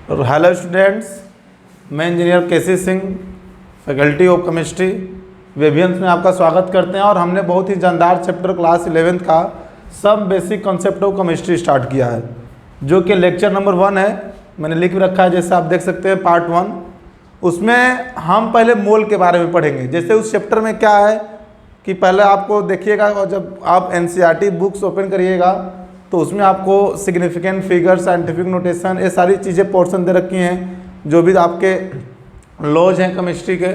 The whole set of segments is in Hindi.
हेलो स्टूडेंट्स, मैं engineer KC Singh, faculty of chemistry वेबियंस में आपका स्वागत करते हैं। और हमने बहुत ही जानदार चैप्टर क्लास 11th का सब basic concept of chemistry start किया है, जो कि लेक्चर नंबर 1 है। मैंने लिख भी रखा है, जैसे आप देख सकते हैं, पार्ट 1। उसमें हम पहले मोल के बारे में पढ़ेंगे। जैसे उस चैप्टर में क्या है कि पहले आपको देखिएगा, और जब आप NCERT बुक्स ओपन करिएगा तो उसमें आपको सिग्निफिकेंट फिगर, साइंटिफिक नोटेशन, ये सारी चीज़ें पोर्शन दे रखी हैं, जो भी आपके लॉज हैं केमिस्ट्री के।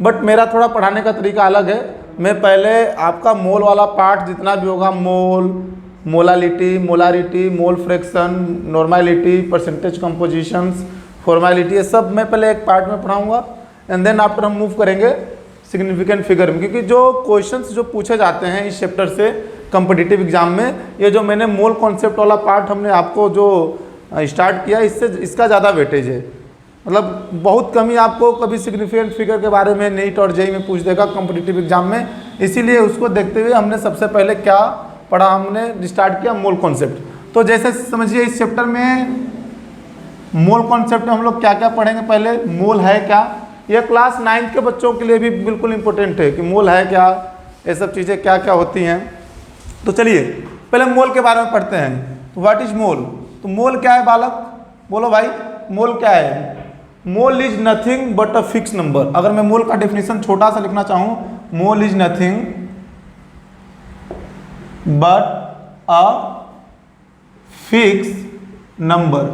बट मेरा थोड़ा पढ़ाने का तरीका अलग है। मैं पहले आपका मोल वाला पार्ट जितना भी होगा, mole, molality, molarity, mole fraction, normality, percentage compositions, formality, ये सब मैं पहले एक पार्ट में पढ़ाऊँगा। एंड देन आफ्टर हम मूव करेंगे सिग्निफिकेंट फिगर में, क्योंकि जो क्वेश्चंस जो पूछे जाते हैं इस चैप्टर से कॉम्पिटिटिव एग्जाम में, ये जो मैंने मोल कॉन्सेप्ट वाला पार्ट हमने आपको जो स्टार्ट किया, इससे इसका ज़्यादा वेटेज है। मतलब बहुत कम ही आपको कभी सिग्निफिकेंट फिगर के बारे में नीट और जेईई में पूछ देगा कॉम्पिटिटिव एग्जाम में। इसीलिए उसको देखते हुए हमने सबसे पहले क्या पढ़ा, हमने स्टार्ट किया मोल कॉन्सेप्ट। तो जैसे समझिए, इस चैप्टर में मोल कॉन्सेप्ट में हम लोग क्या क्या पढ़ेंगे। पहले मोल है क्या, यह क्लास 9th के बच्चों के लिए भी बिल्कुल इंपॉर्टेंट है कि मोल है क्या, ये सब चीज़ें क्या क्या होती हैं। तो चलिए पहले मोल के बारे में पढ़ते हैं। तो व्हाट इज मोल? तो मोल क्या है बालक, बोलो भाई, मोल क्या है? Mole is nothing but a fix number. अगर मैं मोल का डेफिनेशन छोटा सा लिखना चाहूं, mole is nothing but a fix number.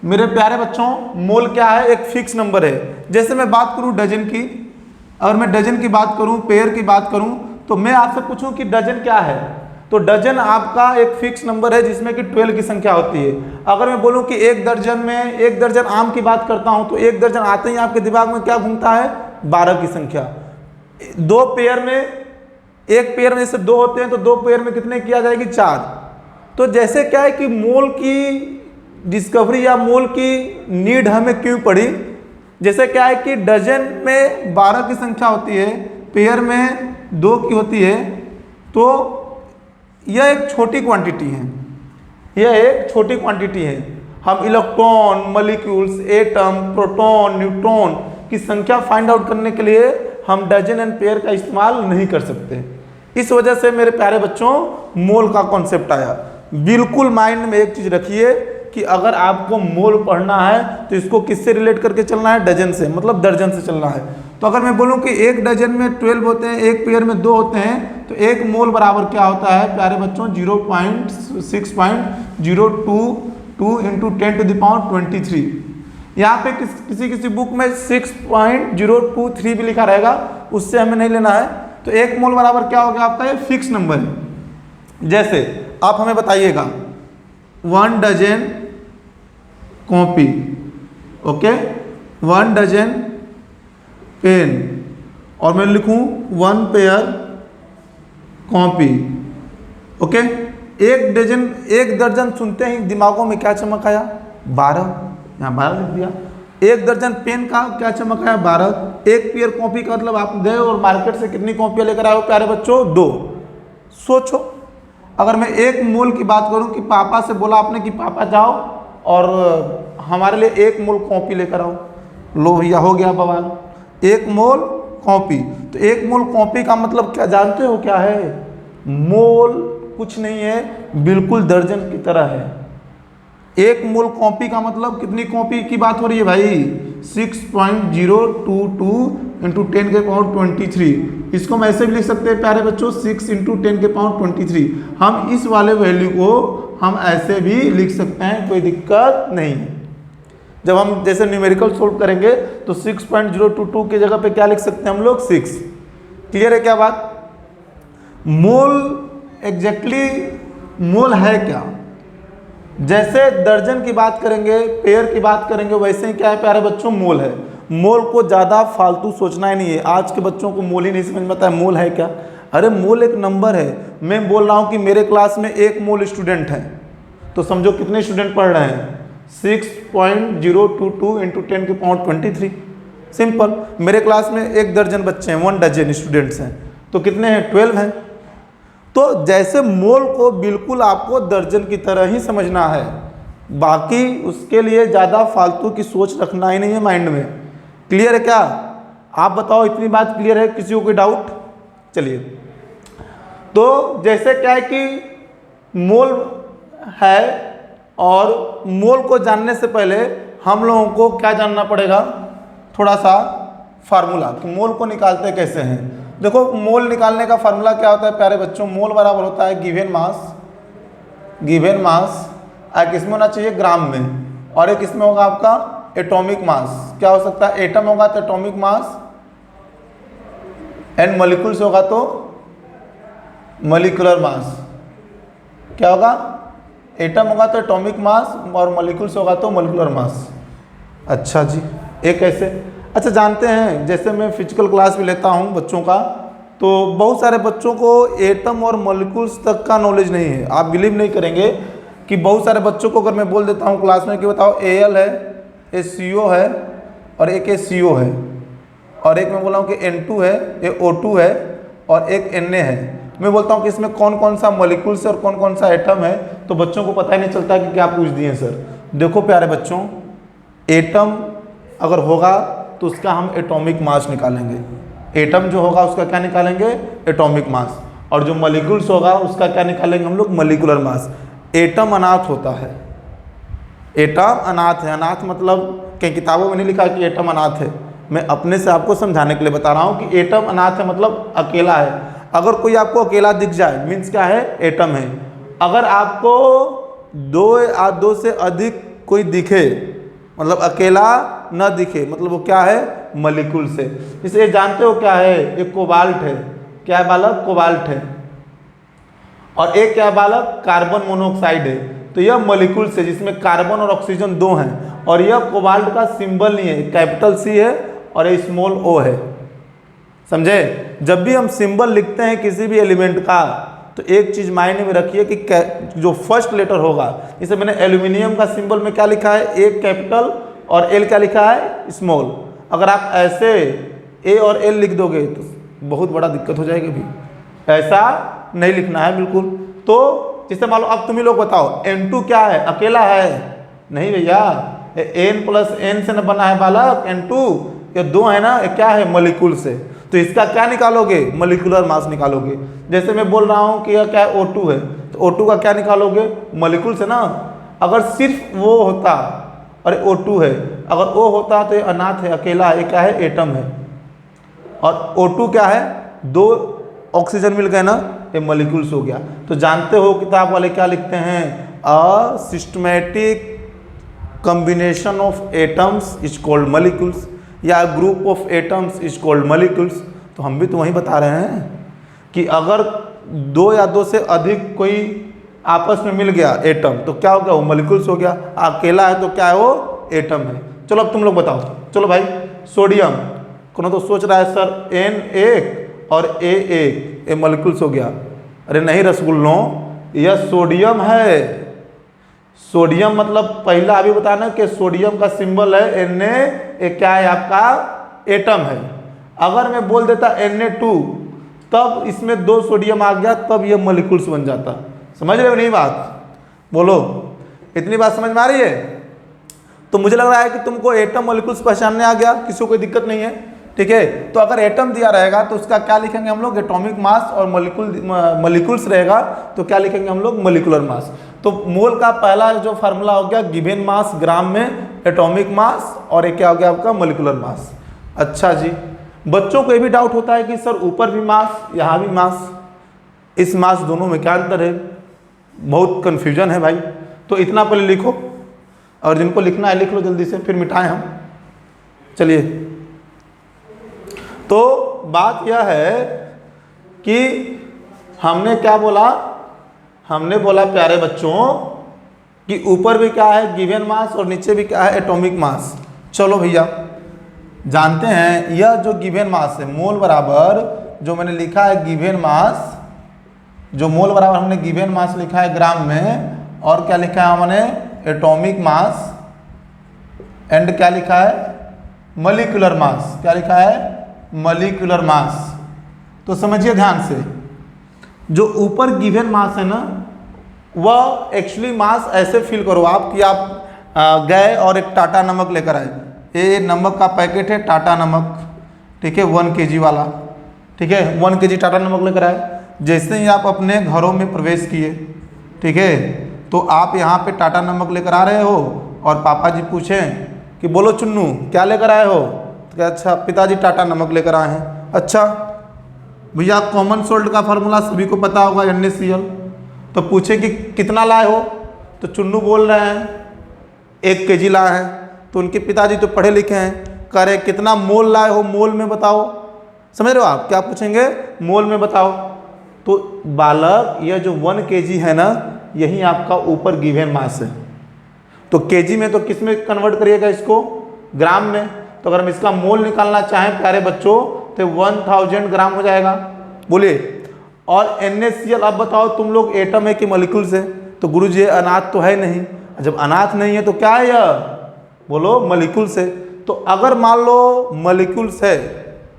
मेरे प्यारे बच्चों, मोल क्या है? एक फिक्स नंबर है। जैसे मैं बात करूं डजन की, अगर मैं डजन की बात करूं, पेयर की बात करूं, तो मैं आपसे पूछूं कि डजन क्या है, तो डजन आपका एक फिक्स नंबर है जिसमें कि 12 की संख्या होती है। अगर मैं बोलूं कि एक दर्जन आम की बात करता हूं, तो एक दर्जन आते ही आपके दिमाग में क्या घूमता है? 12 की संख्या। दो पेयर में, एक पेयर में जैसे 2 होते हैं, तो 2 पेयर में कितने किया जाएगी? 4। तो जैसे क्या है कि मोल की डिस्कवरी या मोल की नीड हमें क्यों पड़ी? जैसे क्या है कि डजन में 12 की संख्या होती है, पेयर में 2 की होती है, तो यह एक छोटी क्वांटिटी है। यह एक छोटी क्वांटिटी है। हम electron, molecules, atom, proton, neutron की संख्या फाइंड आउट करने के लिए हम डजन एंड पेयर का इस्तेमाल नहीं कर सकते। इस वजह से मेरे प्यारे बच्चों मोल का कॉन्सेप्ट आया। बिल्कुल माइंड में एक चीज रखिए कि अगर आपको मोल पढ़ना है तो इसको किससे रिलेट करके चलना है? डजन से, मतलब दर्जन से चलना है। तो अगर मैं बोलूं कि एक डजन में 12 होते हैं, एक पेयर में 2 होते हैं, तो एक मोल बराबर क्या होता है प्यारे बच्चों? 0.6.022 इंटू 10⁻23। यहाँ पे किसी बुक में 6.023 भी लिखा रहेगा, उससे हमें नहीं लेना है। तो एक मोल बराबर क्या हो गया आपका? ये फिक्स नंबर है। जैसे आप हमें बताइएगा 1 dozen copy, okay, 1 dozen pen, और मैं लिखूं 1 पेयर कॉपी, ओके। एक दर्जन सुनते ही दिमागों में क्या चमक आया? 12, यहाँ 12 लिख दिया। एक दर्जन पेन का क्या चमक आया? 12। एक पेयर कॉपी का मतलब आप गए और मार्केट से कितनी कॉपियाँ लेकर आए हो प्यारे बच्चों? 2। सोचो, अगर मैं एक मोल की बात करूं कि पापा से बोला आपने कि पापा जाओ और हमारे लिए 1 मोल कॉपी लेकर आओ, लो भैया हो गया बवाल। 1 मोल कॉपी, तो 1 मोल कॉपी का मतलब क्या जानते हो क्या है? मोल कुछ नहीं है, बिल्कुल दर्जन की तरह है। 1 मोल कॉपी का मतलब कितनी कॉपी की बात हो रही है भाई? 6.022 इंटू 10⁻23। इसको हम ऐसे भी लिख सकते हैं प्यारे बच्चों, 6 इंटू 10⁻23। हम इस वाले वैल्यू को हम ऐसे भी लिख सकते हैं, कोई दिक्कत नहीं है। जब हम जैसे न्यूमेरिकल सोल्व करेंगे तो 6.022 की जगह पे क्या लिख सकते हैं हम लोग? 6। क्लियर है क्या बात? मोल एग्जैक्टली मोल है क्या? जैसे दर्जन की बात करेंगे, पेयर की बात करेंगे, वैसे ही क्या है प्यारे बच्चों? मोल है। मोल को ज़्यादा फालतू सोचना ही नहीं है। आज के बच्चों को मोल ही नहीं समझ में आता है, मोल है क्या? अरे मोल एक नंबर है। मैं बोल रहा हूँ कि मेरे क्लास में 1 मोल स्टूडेंट हैं, तो समझो कितने स्टूडेंट पढ़ रहे हैं? 6.022 इंटू 10⁻23। सिंपल। मेरे क्लास में 1 दर्जन बच्चे हैं, 1 डजन स्टूडेंट्स हैं, तो कितने हैं? 12 हैं। तो जैसे मोल को बिल्कुल आपको दर्जन की तरह ही समझना है। बाकी उसके लिए ज़्यादा फालतू की सोच रखना ही नहीं है माइंड में। क्लियर है क्या? आप बताओ, इतनी बात क्लियर है? किसी को कोई डाउट? चलिए, तो जैसे क्या है कि मोल है, और मोल को जानने से पहले हम लोगों को क्या जानना पड़ेगा, थोड़ा सा फार्मूला कि मोल को निकालते कैसे हैं। देखो, मोल निकालने का फार्मूला क्या होता है प्यारे बच्चों? मोल बराबर होता है गिवन मास एक इसमें होना चाहिए ग्राम में, और एक इसमें होगा आपका एटॉमिक मास। क्या हो सकता है? एटम होगा तो एटॉमिक मास, एंड मॉलिक्यूल्स होगा तो मॉलिक्यूलर मास। क्या होगा? एटम होगा तो एटॉमिक मास, और मॉलिक्यूल्स होगा तो मॉलिक्यूलर मास। अच्छा जी, एक ऐसे। अच्छा, जानते हैं जैसे मैं फिजिकल क्लास भी लेता हूँ बच्चों का, तो बहुत सारे बच्चों को एटम और मॉलिक्यूल्स तक का नॉलेज नहीं है। आप बिलीव नहीं करेंगे कि बहुत सारे बच्चों को अगर मैं बोल देता हूँ क्लास में कि बताओ Al है, HCO है, और एक HCO है, और एक मैं बोला हूँ कि N2 है, एक O2 है, और एक Na है। मैं बोलता हूँ कि इसमें कौन कौन सा मॉलिक्यूल्स है और कौन कौन सा एटम है, तो बच्चों को पता ही नहीं चलता कि क्या पूछ दिए सर। देखो प्यारे बच्चों, एटम अगर होगा तो उसका हम एटॉमिक मास निकालेंगे। एटम जो होगा उसका क्या निकालेंगे? Atomic mass. और जो मॉलिक्यूल्स होगा उसका क्या निकालेंगे हम लोग? Molecular mass. एटम अनाथ होता है, एटम अनाथ है। अनाथ मतलब कई किताबों में नहीं लिखा कि एटम अनाथ है, मैं अपने से आपको समझाने के लिए बता रहा हूँ कि एटम अनाथ है मतलब अकेला है। अगर कोई आपको अकेला दिख जाए मीन्स क्या है? एटम है। अगर आपको दो से अधिक कोई दिखे, मतलब अकेला न दिखे, मतलब वो क्या है? मॉलिक्यूल से। इसे जानते हो क्या है? एक कोबाल्ट है। क्या है बालक? कोबाल्ट है। और एक क्या है बालक? कार्बन मोनोऑक्साइड है। तो यह मॉलिक्यूल से जिसमें कार्बन और ऑक्सीजन दो हैं, और यह कोबाल्ट का सिंबल नहीं है, कैपिटल C है और ये स्मॉल O है। समझे? जब भी हम सिंबल लिखते हैं किसी भी एलिमेंट का, तो एक चीज मायने में रखिए कि जो फर्स्ट लेटर होगा, जैसे मैंने एल्यूमिनियम का सिंबल में क्या लिखा है? एक कैपिटल और L क्या लिखा है? स्मॉल। अगर आप ऐसे A और L लिख दोगे तो बहुत बड़ा दिक्कत हो जाएगी भी। ऐसा नहीं लिखना है बिल्कुल। तो जैसे मान लो, अब तुम ही लोग बताओ, N2 क्या है? अकेला है? नहीं भैया, N प्लस N से न बना है बालक N2, ये दो है ना, ये क्या है? मॉलिक्यूल से। तो इसका क्या निकालोगे? मॉलिक्यूलर मास निकालोगे। जैसे मैं बोल रहा हूँ कि यह क्या है? O2 है, तो O2 का क्या निकालोगे? मॉलिक्यूल से ना। अगर सिर्फ वो होता, अरे O2 है, अगर O होता तो ये अनाथ है, अकेला है, ये क्या है? एटम है। और O2 क्या है? दो ऑक्सीजन मिल गए ना, ये मॉलिक्यूल्स हो गया। तो जानते हो किताब वाले क्या लिखते हैं? A systematic combination of atoms is called molecules, या group of atoms is called molecules. तो हम भी तो वही बता रहे हैं कि अगर दो या दो से अधिक कोई आपस में मिल गया एटम, तो क्या हो गया? वो मॉलिक्यूल्स हो गया। अकेला है तो क्या है? वो एटम है। चलो अब तुम लोग बताओ। चलो भाई, सोडियम, कौन तो सोच रहा है सर N1 और A1, ये मॉलिक्यूल्स हो गया। अरे नहीं रसगुल्लों, यह सोडियम है। सोडियम मतलब पहला अभी बताना कि सोडियम का सिंबल है Na, ये क्या है? आपका एटम है। अगर मैं बोल देता Na2, तब इसमें दो सोडियम आ गया, तब ये मॉलिक्यूल्स बन जाता। समझ रहे हो नहीं बात? बोलो, इतनी बात समझ में आ रही है? तो मुझे लग रहा है कि तुमको एटम मॉलिक्यूल्स पहचानने आ गया, किसी को कोई दिक्कत नहीं है। ठीक है, तो अगर एटम दिया रहेगा तो उसका क्या लिखेंगे हम लोग? Atomic mass. और मॉलिक्यूल्स रहेगा तो क्या लिखेंगे हम लोग? Molecular mass. तो मोल का पहला जो फार्मूला हो गया गिवन मास ग्राम में, एटॉमिक मास, और एक क्या हो गया आपका? Molecular mass. अच्छा जी, बच्चों को ये भी डाउट होता है कि सर ऊपर भी मास, यहाँ भी मास, इस मास दोनों में क्या अंतर है? बहुत कन्फ्यूजन है भाई। तो इतना पहले लिखो, और जिनको लिखना है लिख लो जल्दी से, फिर मिटाएं हम। चलिए, तो बात यह है कि हमने क्या बोला? हमने बोला प्यारे बच्चों कि ऊपर भी क्या है? गिवन मास, और नीचे भी क्या है? Atomic mass. चलो भैया, जानते हैं यह जो गिवन मास है, मोल बराबर जो मैंने लिखा है गिवन मास, जो मोल बराबर हमने गिवन मास लिखा है ग्राम में, और क्या लिखा है हमने? एटॉमिक मास, एंड क्या लिखा है? Molecular mass. क्या लिखा है? Molecular mass. तो समझिए ध्यान से, जो ऊपर गिवन मास है ना, वह एक्चुअली मास ऐसे फील करो आप कि आप गए और एक टाटा नमक लेकर आए। ये नमक का पैकेट है टाटा नमक, ठीक है, 1 kg वाला, ठीक है, 1 kg टाटा नमक लेकर आए। जैसे ही आप अपने घरों में प्रवेश किए, ठीक है, तो आप यहाँ पे टाटा नमक लेकर आ रहे हो और पापा जी पूछें कि बोलो चुन्नू क्या लेकर आए हो, तो क्या अच्छा पिताजी टाटा नमक लेकर आए हैं। अच्छा भैया कॉमन सोल्ट का फार्मूला सभी को पता होगा NaCl, तो पूछे कि कितना लाए हो, तो चुन्नू बोल रहे हैं 1 kg लाए हैं। तो उनके पिताजी तो पढ़े लिखे हैं, कह रहे कितना मोल लाए हो, मोल में बताओ। समझ रहे हो आप, क्या पूछेंगे, मोल में बताओ। तो बालक यह जो 1 kg है ना, यही आपका ऊपर गिवन मास है। तो केजी में तो किस में कन्वर्ट करिएगा इसको, ग्राम में। तो अगर हम इसका मोल निकालना चाहें प्यारे बच्चों तो 1000 ग्राम हो जाएगा। बोलिए। और NaCl अब बताओ तुम लोग एटम है कि मॉलिक्यूल्स है, तो गुरुजी अनाथ तो है नहीं। जब अनाथ नहीं है तो क्या है यह, बोलो मॉलिक्यूल्स है। तो अगर मान लो मॉलिक्यूल्स है,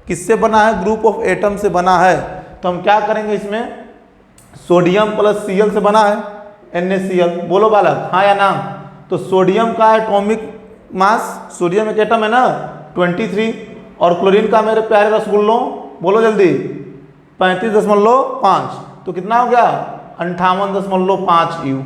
किससे बना है, ग्रुप ऑफ एटम से बना है, तो हम क्या करेंगे, इसमें सोडियम प्लस Cl से बना है NaCl। बोलो बालक हाँ या ना। तो सोडियम का एटॉमिक मास, सोडियम एक एटम है ना 23, और क्लोरीन का मेरे प्यारे रसगुल्लों बोलो जल्दी 35.5, तो कितना हो गया 58.5 U,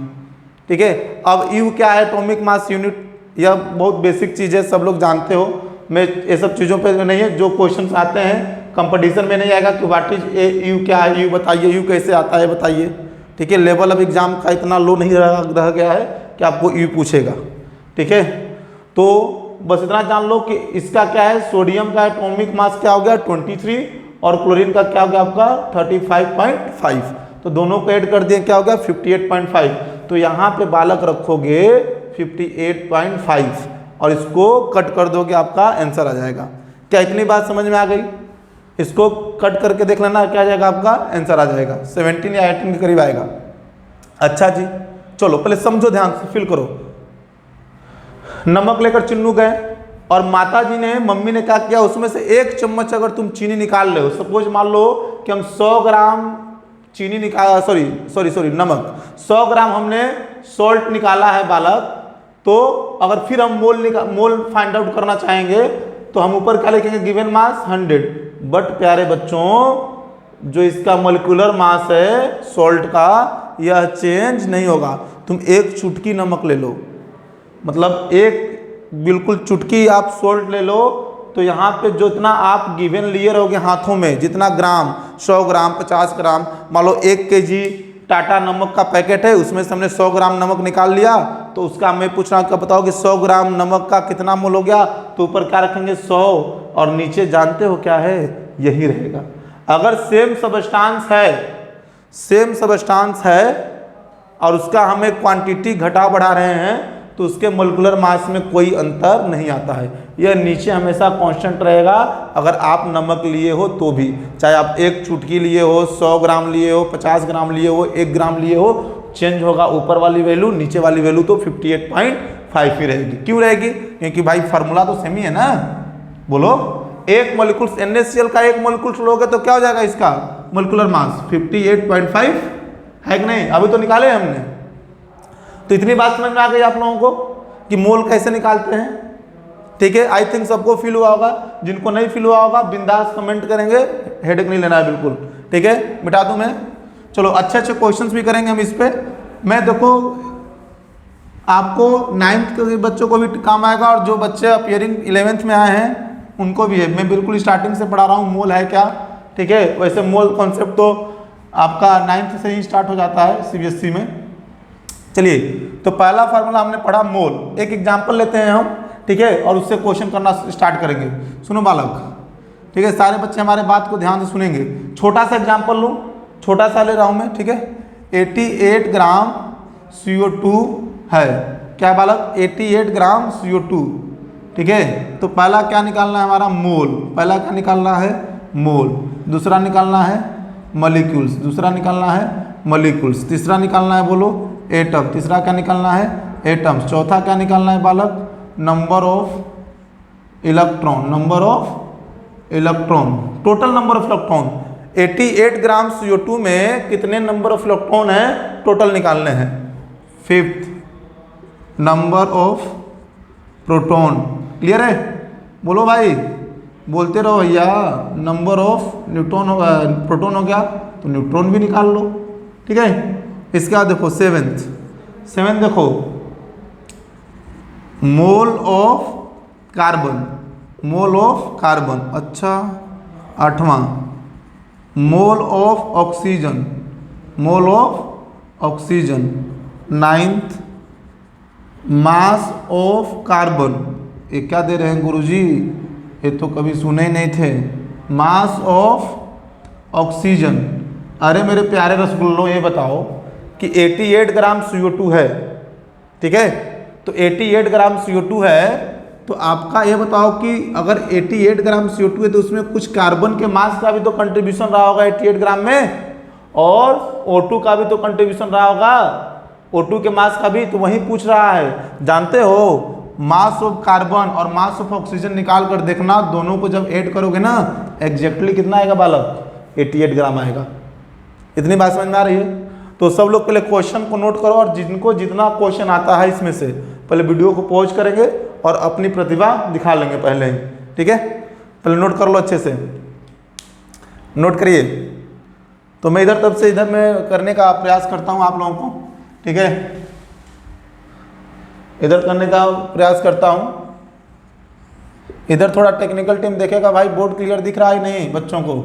ठीक है। अब U क्या है, एटॉमिक मास यूनिट, यह बहुत बेसिक चीज़ है, सब लोग जानते हो। मैं ये सब चीज़ों पे नहीं है, जो क्वेश्चंस आते हैं कंपटीशन में नहीं आएगा कि व्हाट इज यू, क्या है यू बताइए, यू कैसे आता है बताइए, ठीक है। लेवल अब एग्जाम का इतना लो नहीं रह गया है कि आपको यू पूछेगा, ठीक है। तो बस इतना जान लो कि इसका क्या है, सोडियम का एटॉमिक मास क्या हो गया 23, और क्लोरीन का क्या हो गया आपका 35.5, तो दोनों को ऐड कर दिए क्या हो गया 58.5। तो यहाँ पे बालक रखोगे 58.5 और इसको कट कर दोगे, आपका आंसर आ जाएगा। क्या इतनी बात समझ में आ गई, इसको कट करके देख लेना क्या आ जाएगा, आपका आंसर आ जाएगा 17 या 18 के करीब आएगा। अच्छा जी चलो पहले समझो, ध्यान से फील करो। नमक लेकर चिन्नू गए और माता जी ने, मम्मी ने क्या किया, उसमें से 1 चम्मच अगर तुम चीनी निकाल ले, सपोज मान लो कि हम 100 ग्राम चीनी निकाला, सॉरी नमक, 100 ग्राम हमने सॉल्ट निकाला है बालक। तो अगर फिर हम मोल फाइंड आउट करना चाहेंगे तो हम ऊपर क्या लिखेंगे, गिवन मास 100। बट प्यारे बच्चों जो इसका मोलिकुलर मास है सॉल्ट का, यह चेंज नहीं होगा। तुम 1 चुटकी नमक ले लो, मतलब 1 बिल्कुल चुटकी आप सॉल्ट ले लो, तो यहाँ पे जितना आप गिवन लिए रहोगे हाथों में, जितना ग्राम, 100 ग्राम 50 ग्राम, मान लो 1 kg टाटा नमक का पैकेट है, उसमें से हमने 100 ग्राम नमक निकाल लिया, तो उसका मैं पूछ रहा हूँ क्या बताओ कि 100 ग्राम नमक का कितना मोल हो गया, तो ऊपर क्या रखेंगे 100 और नीचे जानते हो क्या है, यही रहेगा। अगर सेम सबस्टांस है और उसका हमें क्वांटिटी घटा बढ़ा रहे हैं, तो उसके मोलिकुलर मास में कोई अंतर नहीं आता है, यह नीचे हमेशा कांस्टेंट रहेगा। अगर आप नमक लिए हो तो भी, चाहे आप 1 चुटकी लिए हो, 100 ग्राम लिए हो, 50 ग्राम लिए हो, 1 ग्राम लिए हो, चेंज होगा ऊपर वाली वैल्यू, नीचे वाली वैल्यू तो 58.5 ही रहेगी। क्यों रहेगी, क्योंकि भाई फार्मूला तो सेम ही है ना। बोलो, एक मॉलिक्यूल NaCl का 1 मॉलिक्यूल लोगे तो क्या हो जाएगा, इसका मोलिकुलर मास 58.5 है कि नहीं, अभी तो निकाले हमने। तो इतनी बात समझ में आ गई आप लोगों को कि मोल कैसे निकालते हैं, ठीक है। आई थिंक सबको फील हुआ होगा, जिनको नहीं फील हुआ होगा बिंदास कमेंट करेंगे, हेडेक नहीं लेना है बिल्कुल, ठीक है, मिटा दूं मैं। चलो अच्छे क्वेश्चंस भी करेंगे हम इस पे। मैं देखो आपको 9th के बच्चों को भी काम आएगा, और जो बच्चे अपियरिंग 11th में आए हैं उनको भी है। मैं बिल्कुल स्टार्टिंग से पढ़ा रहा हूँ मोल है क्या, ठीक है। वैसे मोल कॉन्सेप्ट तो आपका 9th से ही स्टार्ट हो जाता है CBSE में। चलिए तो पहला फार्मूला हमने पढ़ा मोल, एक एग्जांपल लेते हैं हम, ठीक है, और उससे क्वेश्चन करना स्टार्ट करेंगे। सुनो बालक, ठीक है, सारे बच्चे हमारे बात को ध्यान से सुनेंगे। छोटा सा एग्जांपल लूँ, छोटा सा ले रहा हूँ मैं, ठीक है। 88 ग्राम CO2 है, क्या बालक 88 ग्राम CO2, ठीक है। तो पहला क्या निकालना है हमारा, मोल। पहला क्या निकालना है, मोल। दूसरा निकालना है मॉलिक्यूल्स, दूसरा निकालना है मॉलिक्यूल्स। तीसरा निकालना है बोलो एटम, तीसरा क्या निकालना है एटम्स। चौथा क्या निकालना है बालक, number of electron, number of electron, total number of electron. 88 gram CO2 में कितने नंबर ऑफ इलेक्ट्रॉन हैं टोटल निकालने हैं। Fifth number of proton. Clear है? बोलो भाई, बोलते रहो भैया। नंबर ऑफ न्यूट्रॉन प्रोटॉन हो गया तो न्यूट्रॉन भी निकाल लो। ठीक है, इसके बाद देखो सेवेंथ देखो, mole of carbon. Mole of carbon. अच्छा, आठवां मोल of oxygen. Mole of oxygen. Ninth mass of carbon. ये क्या दे रहे हैं गुरुजी, ये तो कभी सुने ही नहीं थे। Mass of oxygen. अरे मेरे प्यारे रसगुल्लों, ये बताओ कि 88 ग्राम CO2 है। ठीक है, तो 88 ग्राम CO2 है, तो आपका ये बताओ कि अगर 88 ग्राम CO2 है तो उसमें कुछ कार्बन के मास का भी तो कंट्रीब्यूशन रहा होगा 88 ग्राम में, और O2 का भी तो कंट्रीब्यूशन रहा होगा, O2 के मास का भी। तो वही पूछ रहा है। जानते हो, मास ऑफ कार्बन और मास ऑफ ऑक्सीजन निकाल कर देखना, दोनों को जब ऐड करोगे ना, एग्जैक्टली कितना आएगा बालक? 88 ग्राम आएगा। इतनी बात समझ में आ रही है? तो सब लोग पहले क्वेश्चन को नोट करो, और जिनको जितना क्वेश्चन आता है इसमें से पहले वीडियो को पॉज करेंगे और अपनी प्रतिभा दिखा लेंगे पहले ही। ठीक है, पहले नोट कर लो, अच्छे से नोट करिए। तो मैं इधर तब से इधर में करने का प्रयास करता हूँ आप लोगों को। ठीक है, इधर करने का प्रयास करता हूँ। इधर थोड़ा टेक्निकल टीम देखेगा भाई, बोर्ड क्लियर दिख रहा है नहीं बच्चों को?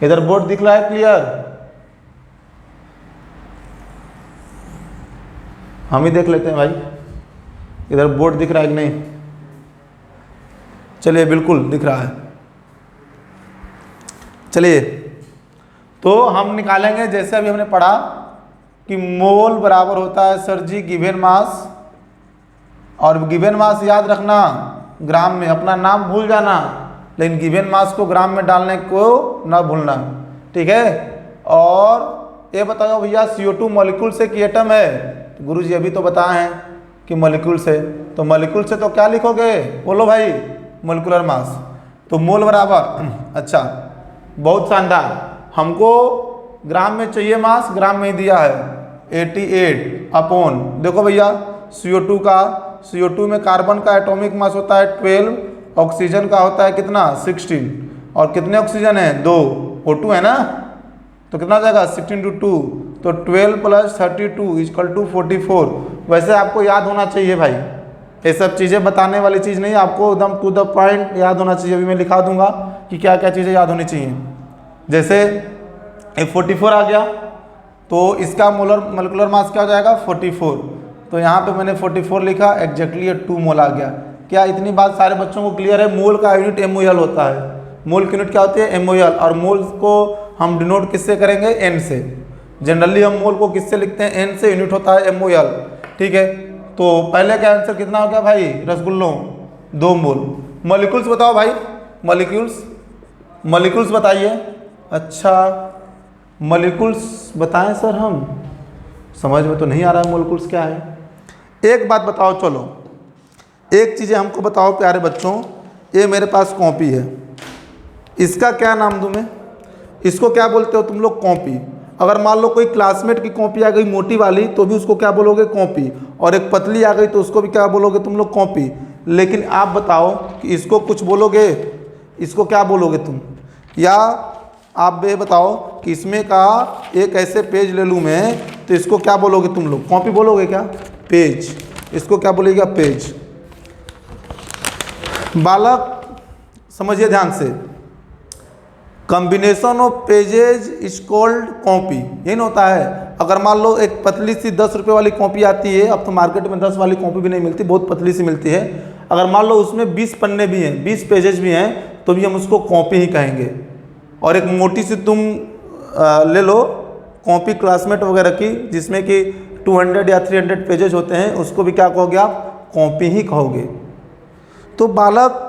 इधर बोर्ड दिख रहा है क्लियर? हम ही देख लेते हैं भाई, इधर बोर्ड दिख रहा है कि नहीं? चलिए, बिल्कुल दिख रहा है। चलिए, तो हम निकालेंगे जैसे अभी हमने पढ़ा कि मोल बराबर होता है सर जी गिवन मास, और गिवन मास याद रखना ग्राम में, अपना नाम भूल जाना लेकिन गिवन मास को ग्राम में डालने को ना भूलना। ठीक है, और ये बताओ भैया CO2 मॉलिक्यूल से कि एटम है? तो गुरुजी अभी तो बताए हैं कि मॉलिक्यूल से, तो मॉलिक्यूल से तो क्या लिखोगे? बोलो भाई, मोलिकुलर मास। तो मोल बराबर, अच्छा बहुत शानदार, हमको ग्राम में चाहिए मास, ग्राम में ही दिया है 88 अपॉन, देखो भैया CO2 का, CO2 में कार्बन का एटॉमिक मास होता है 12, ऑक्सीजन का होता है कितना? 16, और कितने ऑक्सीजन है? 2, O2 है ना, तो कितना हो जाएगा? 16 × 2, तो 12 + 32 = 44। वैसे आपको याद होना चाहिए भाई, ये सब चीज़ें बताने वाली चीज़ नहीं, आपको एकदम टू द पॉइंट याद होना चाहिए। अभी मैं लिखा दूंगा कि क्या क्या चीज़ें याद होनी चाहिए। जैसे 44 आ गया तो इसका मोलकुलर मास क्या हो जाएगा? 44। तो यहाँ पे मैंने 44 लिखा, एग्जैक्टली ये 2 मोल आ गया। क्या इतनी बात सारे बच्चों को क्लियर है? मोल का यूनिट MOL होता है। मोल की यूनिट क्या होती है? MOL। और मोल को हम डिनोट किससे करेंगे? N से। जनरली हम मोल को किससे लिखते हैं? N से। यूनिट होता है MOL। ठीक है, तो पहले का आंसर कितना हो गया भाई रसगुल्लों? 2 मोल। मॉलिक्यूल्स बताओ भाई, मॉलिक्यूल्स बताइए। अच्छा, मॉलिक्यूल्स बताएं सर, हम समझ में तो नहीं आ रहा है मॉलिक्यूल्स क्या है। एक बात बताओ, चलो एक चीज़ें हमको बताओ प्यारे बच्चों, ये मेरे पास कॉपी है, इसका क्या नाम दूँ मैं? इसको क्या बोलते हो तुम लोग? कॉपी। अगर मान लो कोई क्लासमेट की कॉपी आ गई मोटी वाली तो भी उसको क्या बोलोगे? कॉपी। और एक पतली आ गई तो उसको भी क्या बोलोगे तुम लोग? कॉपी। लेकिन आप बताओ कि इसको कुछ बोलोगे, इसको क्या बोलोगे तुम? या आप ये बताओ कि इसमें का एक ऐसे पेज ले लूँ मैं, तो इसको क्या बोलोगे तुम लोग? कॉपी बोलोगे क्या? पेज। इसको क्या बोलेगा? पेज। बालक समझिए ध्यान से, combination of pages is called copy. यही ना होता है। अगर मान लो एक पतली सी 10 रुपये वाली कॉपी आती है, अब तो मार्केट में 10 वाली कॉपी भी नहीं मिलती, बहुत पतली सी मिलती है। अगर मान लो उसमें 20 पन्ने भी हैं, 20 पेजेज भी हैं, तो भी हम उसको कॉपी ही कहेंगे। और एक मोटी सी तुम ले लो कॉपी क्लासमेट वगैरह की, जिसमें कि 200 या 300 पेजेज होते हैं, उसको भी क्या कहोगे आप? कॉपी ही कहोगे। तो बालक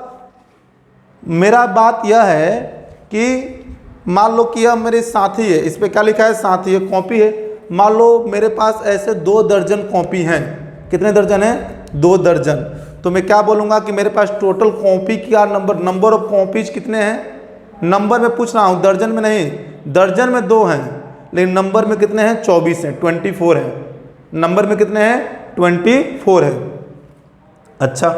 मेरा बात यह है कि मान लो कि यह मेरे साथी है, इस पर क्या लिखा है? साथी है, कॉपी है। मान लो मेरे पास ऐसे 2 दर्जन कॉपी हैं। कितने दर्जन हैं? 2 दर्जन। तो मैं क्या बोलूँगा कि मेरे पास टोटल कॉपी का नंबर ऑफ कॉपीज कितने हैं, नंबर में पूछ रहा हूँ, दर्जन में नहीं। दर्जन में 2 हैं, लेकिन नंबर में कितने हैं, 24 हैं, 24 है। नंबर में कितने हैं, 24 है। अच्छा,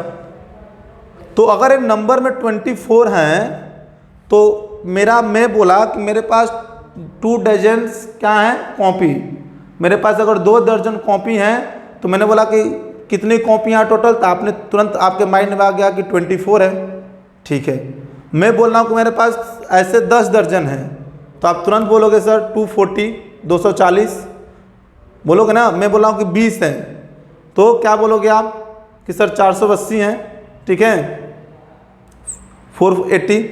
तो अगर एक नंबर में 24 हैं तो मैं बोला कि मेरे पास 2 डजन क्या है, कॉपी। मेरे पास अगर 2 दर्जन कॉपी हैं तो मैंने बोला कि कितनी कॉपियाँ टोटल, तो आपने तुरंत आपके माइंड में आ गया कि 24 है। ठीक है, मैं बोल रहा हूँ कि मेरे पास ऐसे 10 दर्जन हैं, तो आप तुरंत बोलोगे सर 240, 240 बोलोगे ना। मैं बोल रहा हूँ कि 20 हैं, तो क्या बोलोगे आप कि सर 480 हैं, ठीक है, 480।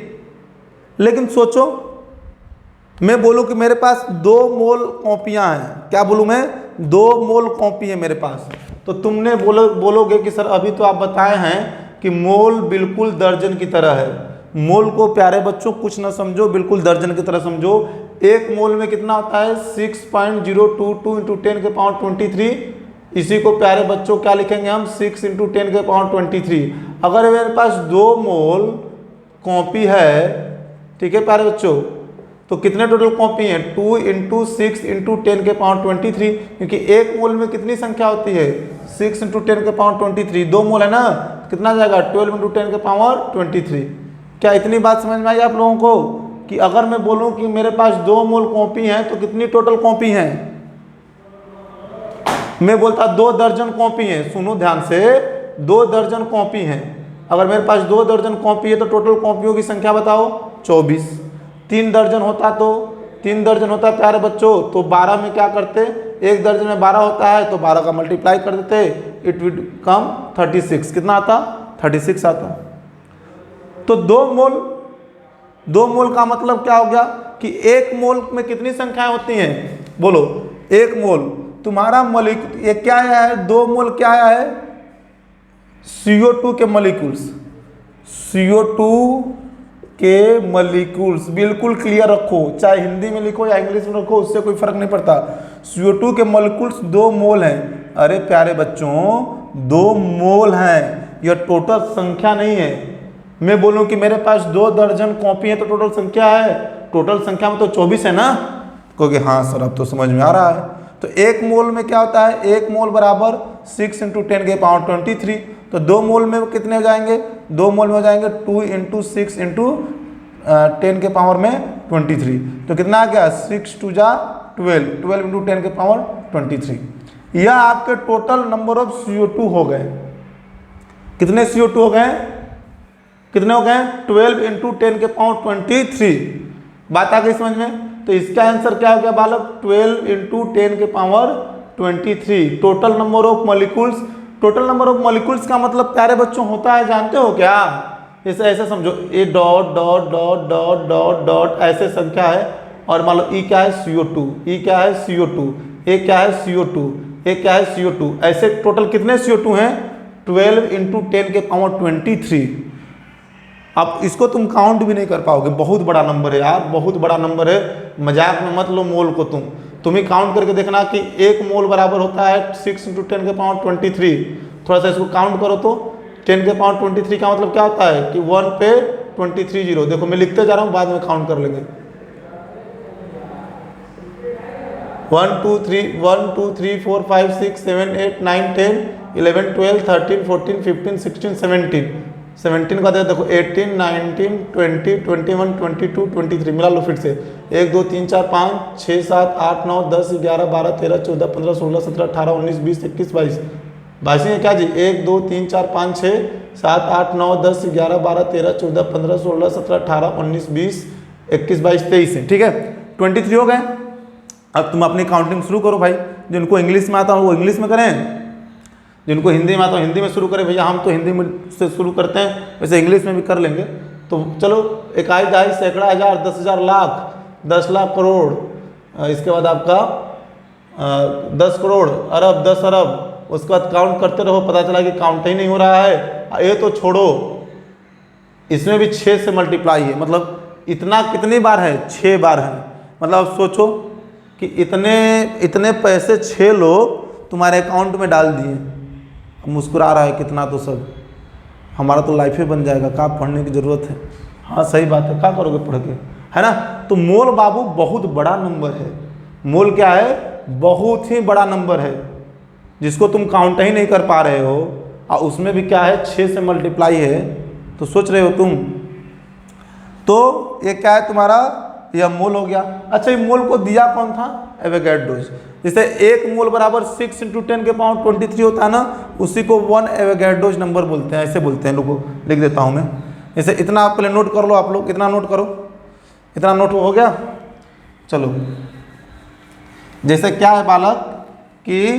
लेकिन सोचो, मैं बोलूँ कि मेरे पास 2 मोल कॉपियाँ हैं, क्या बोलूँ मैं, 2 मोल कॉपी है मेरे पास, तो तुमने बोलोगे कि सर अभी तो आप बताए हैं कि मोल बिल्कुल दर्जन की तरह है। मोल को प्यारे बच्चों कुछ ना समझो, बिल्कुल दर्जन की तरह समझो। एक मोल में कितना होता है, 6.022 इंटू 10 के पावर 23। इसी को प्यारे बच्चों क्या लिखेंगे हम, 6 इंटू 10 के पावर 23। अगर मेरे पास 2 मोल कॉपी है, ठीक है प्यारे बच्चों, तो कितने टोटल कॉपी हैं, 2 इंटू 6 इंटू 10 के पावर 23, क्योंकि एक मोल में कितनी संख्या होती है, 6 इंटू 10 के पावर 23। 2 मोल है ना, कितना जाएगा, 12 इंटू 10 के पावर 23। क्या इतनी बात समझ में आई आप लोगों को कि अगर मैं बोलूं कि मेरे पास 2 मोल कॉपी हैं तो कितनी टोटल कॉपी हैं। मैं बोलता 2 दर्जन कॉपी हैं, सुनो ध्यान से, 2 दर्जन कॉपी हैं। अगर मेरे पास 2 दर्जन कॉपी है तो टोटल कॉपियों की संख्या बताओ, 24। 3 दर्जन होता तो 3 दर्जन होता है प्यारे बच्चों, तो 12 में क्या करते, 1 दर्जन में 12 होता है तो 12 का मल्टीप्लाई कर देते, इट विड कम 36। कितना आता, 36 आता। तो 2 मोल का मतलब क्या हो गया कि 1 मोल में कितनी संख्याएं होती हैं, बोलो। 1 मोल तुम्हारा ये क्या है, 2 मोल क्या है, CO2 के मॉलिक्यूल्स। CO2 के मॉलिक्यूल्स बिल्कुल क्लियर रखो, चाहे हिंदी में लिखो या इंग्लिश में रखो, उससे कोई फर्क नहीं पड़ता। CO2 के मॉलिक्यूल्स 2 मोल हैं। अरे प्यारे बच्चों, 2 मोल हैं, यह टोटल संख्या नहीं है। मैं बोलूं कि मेरे पास 2 दर्जन कॉपी है तो टोटल संख्या है, टोटल संख्या में तो 24 है ना, क्योंकि हाँ सर अब तो समझ में आ रहा है। तो 1 मोल में क्या होता है, 1 मोल बराबर 6 इंटू 10 के पावर 23। तो 2 मोल में कितने हो जाएंगे, 2 मोल में हो जाएंगे 2 इंटू 6 इंटू 10 के पावर में 23। तो कितना आ गया, 6 2 जा 12, 12 इंटू 10 के पावर 23। यह आपके टोटल नंबर ऑफ CO2 हो गए। कितने CO2 हो गए, कितने हो गए, 12 इंटू 10 के पावर 23। बात आ गई समझ में। तो इसका आंसर क्या हो गया बालक, 12 इंटू 10 के पावर 23 total number of molecules. Total number of molecules का मतलब प्यारे बच्चों होता है, जानते हो क्या, इसे ऐसे समझो, ए dot dot dot dot dot dot ऐसे संख्या है, और मान लो ई क्या है, CO2, ई क्या है CO2, ए क्या है CO2, ए क्या है CO2, ऐसे टोटल कितने CO2 हैं, 12 इंटू 10 के पावर 23। अब इसको तुम काउंट भी नहीं कर पाओगे, बहुत बड़ा नंबर है यार, बहुत बड़ा नंबर है, मजाक में मत लो मोल को। तुम ही काउंट करके देखना कि 1 मोल बराबर होता है 6 इंटू 10 के पावर 23। थोड़ा सा इसको काउंट करो तो 10 के पावर 23 का मतलब क्या होता है कि 1 पे 23 जीरो। देखो मैं लिखते जा रहा हूँ, बाद में काउंट कर लेंगे। 1 2 3 1 2 3 4 5 6 7 8 9 10 11 12 13 14 15 16 17 का देखो 18 19 20 21 22 23। मिला लो फिर से, 1 2 3 4 5 6 7 8 9 10 11 12 13 14 15 16 17 18 19 20 21 22। 22 है क्या जी, 1 2 3 4 5 6 7 8 9 10 11 12 13 14 15 16 17 18 19 20 21 22 23 है, ठीक है, 23 हो गए। अब तुम अपनी काउंटिंग शुरू करो भाई, जिनको इंग्लिश में आता हो वो इंग्लिश में करें, जिनको हिंदी में आता हो हिंदी में शुरू करें। भैया हम तो हिंदी में से शुरू करते हैं, वैसे इंग्लिश में भी कर लेंगे। तो चलो, इकाई दहाई सैकड़ा हज़ार 10,000 लाख 10 लाख करोड़, इसके बाद आपका 10 करोड़ अरब 10 अरब, उसके बाद काउंट करते रहो, पता चला कि काउंट ही नहीं हो रहा है। ये तो छोड़ो, इसमें भी 6 से मल्टीप्लाई है, मतलब इतना कितनी बार है, 6 बार है। मतलब अब सोचो कि इतने पैसे 6 लोग तुम्हारे अकाउंट में डाल दिए। मुस्कुरा रहा है कितना तो सब, हमारा तो लाइफ ही बन जाएगा, क्या पढ़ने की ज़रूरत है। हाँ सही बात है, क्या करोगे पढ़ के, है ना। तो मोल बाबू बहुत बड़ा नंबर है। मोल क्या है, बहुत ही बड़ा नंबर है, जिसको तुम काउंट ही नहीं कर पा रहे हो, और उसमें भी क्या है 6 से मल्टीप्लाई है, तो सोच रहे हो तुम। तो ये क्या है तुम्हारा, यह मोल हो गया। अच्छा, ये मोल को दिया कौन था, एवोगैड्रोज। जैसे 1 मोल बराबर 6 × 10⁻23 होता है ना, उसी को 1 एवोगैड्रोज नंबर बोलते हैं, ऐसे बोलते हैं लोगों को। लिख देता हूँ मैं, जैसे इतना आप पहले नोट कर लो, आप लोग इतना नोट करो, इतना नोट हो गया। चलो, जैसे क्या है बालक कि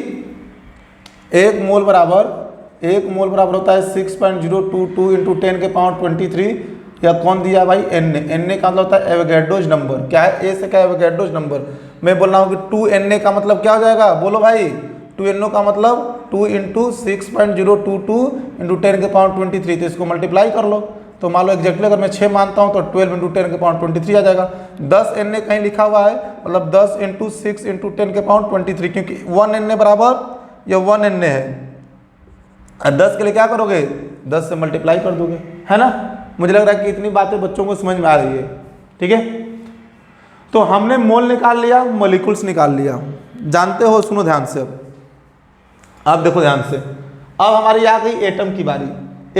1 मोल बराबर होता है 6.022 × 10⁻23, या कौन दिया भाई, Na का मतलब होता है एवोगैड्रोज नंबर। क्या है, ए से क्या एवोगैड्रोज नंबर। मैं बोल रहा हूँ कि 2Na का मतलब क्या हो जाएगा, बोलो भाई। 2No का मतलब 2 × 6.022 × 10⁻23, तो इसको मल्टीप्लाई कर लो। तो मान लो एग्जैक्टली अगर मैं 6 मानता हूँ तो 12 × 10⁻23 आ जाएगा। 10 Na कहीं लिखा हुआ है, मतलब 10 × 6 × 10⁻23, क्योंकि 1 Na बराबर यह 1 Na है। 10 के लिए क्या करोगे, 10 से मल्टीप्लाई कर दोगे, है ना। मुझे लग रहा है कि इतनी बातें बच्चों को समझ में आ रही है, ठीक है। तो हमने मोल निकाल लिया, मॉलिक्यूल्स निकाल लिया, जानते हो। सुनो ध्यान से, अब देखो ध्यान से। अब हमारी आ गई एटम की बारी।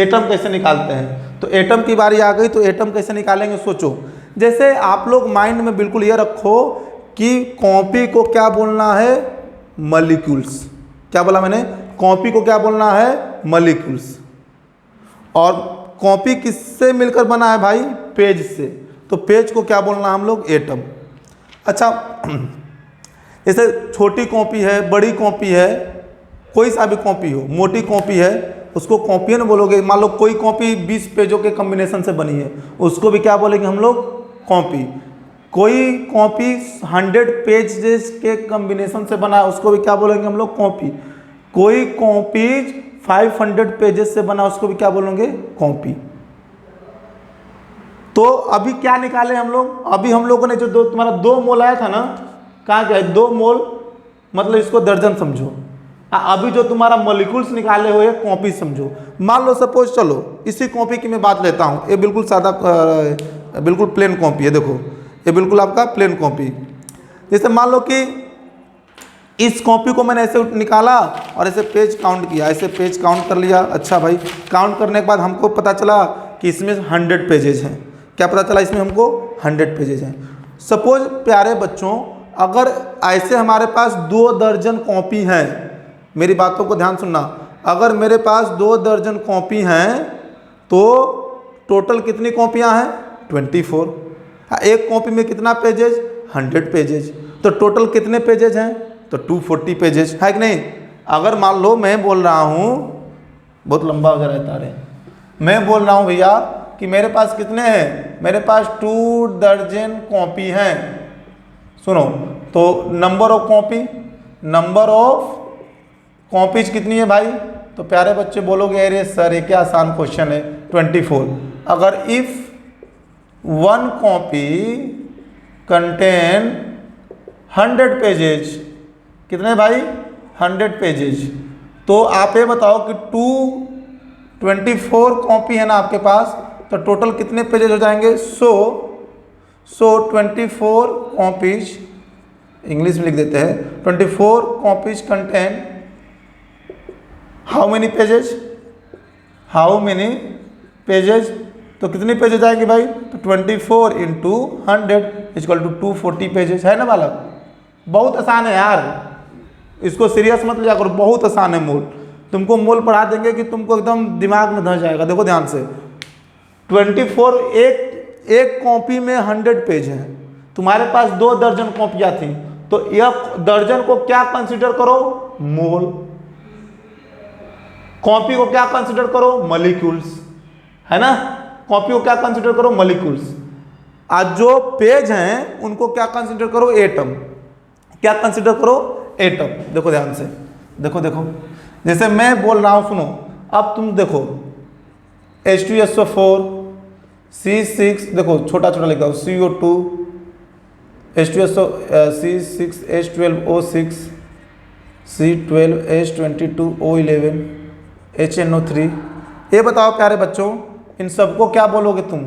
एटम कैसे निकालते हैं, तो एटम की बारी आ गई, तो एटम कैसे निकालेंगे सोचो। जैसे आप लोग माइंड में बिल्कुल ये रखो कि कॉपी को क्या बोलना है, मॉलिक्यूल्स। क्या बोला मैंने, कॉपी को क्या बोलना है, मॉलिक्यूल्स। और कॉपी किससे मिलकर बना है भाई, पेज से, तो पेज को क्या बोलना हम लोग, एटम। अच्छा, जैसे छोटी कॉपी है, बड़ी कॉपी है, कोई सा भी कॉपी हो, मोटी कॉपी है, उसको कॉपी बोलोगे। मान लो कोई कॉपी 20 पेजों के कॉम्बिनेशन से बनी है, उसको भी क्या बोलेंगे हम लोग, कॉपी। कोई कॉपी 100 पेजेस के कॉम्बिनेशन से बना है, उसको भी क्या बोलेंगे हम लोग, कॉपी। कोई कॉपीज 500 पेजेस से बना, उसको भी क्या बोलेंगे, कॉपी। तो अभी क्या निकाले हम लोग, अभी हम लोगों ने जो तुम्हारा 2 मोल आया था ना, कहाँ गया 2 मोल, मतलब इसको दर्जन समझो। अभी जो तुम्हारा मॉलिक्यूल्स निकाले हुए कॉपी समझो। मान लो सपोज, चलो इसी कॉपी की मैं बात लेता हूँ। ये बिल्कुल सादा, बिल्कुल प्लेन कॉपी है, देखो ये बिल्कुल आपका प्लेन कॉपी। जैसे मान लो कि इस कॉपी को मैंने ऐसे निकाला और ऐसे पेज काउंट किया, ऐसे पेज काउंट कर लिया। अच्छा भाई, काउंट करने के बाद हमको पता चला कि इसमें 100 पेजेज हैं। क्या पता चला, इसमें हमको 100 पेजेज हैं। सपोज प्यारे बच्चों, अगर ऐसे हमारे पास 2 दर्जन कॉपी हैं, मेरी बातों को ध्यान सुनना, अगर मेरे पास 2 दर्जन कॉपी हैं तो टोटल कितनी कॉपियाँ हैं, 24। एक कॉपी में कितना पेजेज, 100 पेजेज, तो टोटल कितने पेजेज हैं, तो 240 पेजेज, है कि नहीं। अगर मान लो मैं बोल रहा हूँ, बहुत लंबा अगर रहता रहे, मैं बोल रहा हूँ भैया कि मेरे पास कितने हैं, मेरे पास 2 दर्जन कॉपी हैं। सुनो, तो number of copy, number of copies कितनी है भाई, तो प्यारे बच्चे बोलोगे अरे सर ये क्या आसान क्वेश्चन है, 24। अगर इफ 1 कॉपी कंटेन 100 पेजेज, कितने भाई, 100 पेजेज, तो आप ये बताओ कि 224 कॉपी है ना आपके पास, तो टोटल कितने पेजेज हो जाएंगे, 100 24 कॉपीज, इंग्लिश में लिख देते हैं, 24 copies contain how many pages, how many pages, तो कितनी पेजेज आएंगे भाई, तो 24 × 100 = 240 पेजेज, है ना बालक। बहुत आसान है यार, इसको सीरियस मत लिया करो, बहुत आसान है मोल। तुमको मोल पढ़ा देंगे कि तुमको एकदम दिमाग में धंस जाएगा। देखो ध्यान से, 24, एक कॉपी में 100 पेज हैं, तुम्हारे पास 2 दर्जन कॉपियाँ थी, तो यह दर्जन को क्या कंसीडर करो, मोल। कॉपी को क्या कंसीडर करो, मॉलिक्यूल्स, है ना। कॉपी को क्या कंसीडर करो, मॉलिक्यूल्स। आज जो पेज हैं उनको क्या कंसीडर करो, एटम। क्या कंसीडर करो, एटम। देखो ध्यान से, देखो देखो, जैसे मैं बोल रहा हूं, सुनो। अब तुम देखो H2SO4 C6, देखो छोटा छोटा लिखा हो, CO2 C6H12O6 C12H22O11 HNO3 ये बताओ प्यारे बच्चों, इन सबको क्या बोलोगे तुम?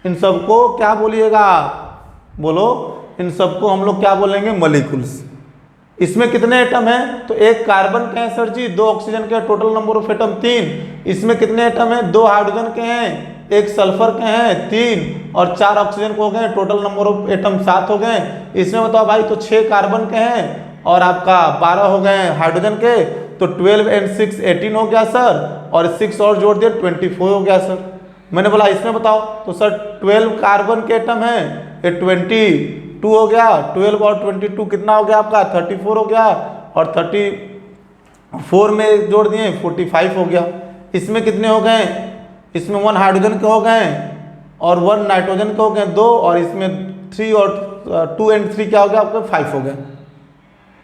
इन सबको क्या बोलिएगा? बोलो, इन सबको हम लोग क्या बोलेंगे? मॉलिक्यूल्स। इसमें कितने एटम हैं? तो एक कार्बन के हैं सर जी, 2 ऑक्सीजन के, टोटल नंबर ऑफ एटम 3। इसमें कितने एटम हैं? 2 हाइड्रोजन के हैं, 1 सल्फर के हैं 3, और 4 ऑक्सीजन के हो गए, टोटल नंबर ऑफ एटम 7 हो गए। इसमें बताओ भाई, तो 6 कार्बन के हैं और आपका 12 हो गए हाइड्रोजन के, तो 12 and 6 18 हो गया सर, और 6 और जोड़ दिए 24 हो गया सर। मैंने बोला इसमें बताओ, तो सर 12 कार्बन के एटम हैं, ये 22 हो गया, 12 और 22 कितना हो गया आपका? 34 हो गया, और 34 में जोड़ दिए 45 हो गया। इसमें कितने हो गए? इसमें 1 हाइड्रोजन के हो गए और 1 नाइट्रोजन के हो गए 2, और इसमें 3 और 2 and 3 क्या हो गया आपका? 5 हो गए।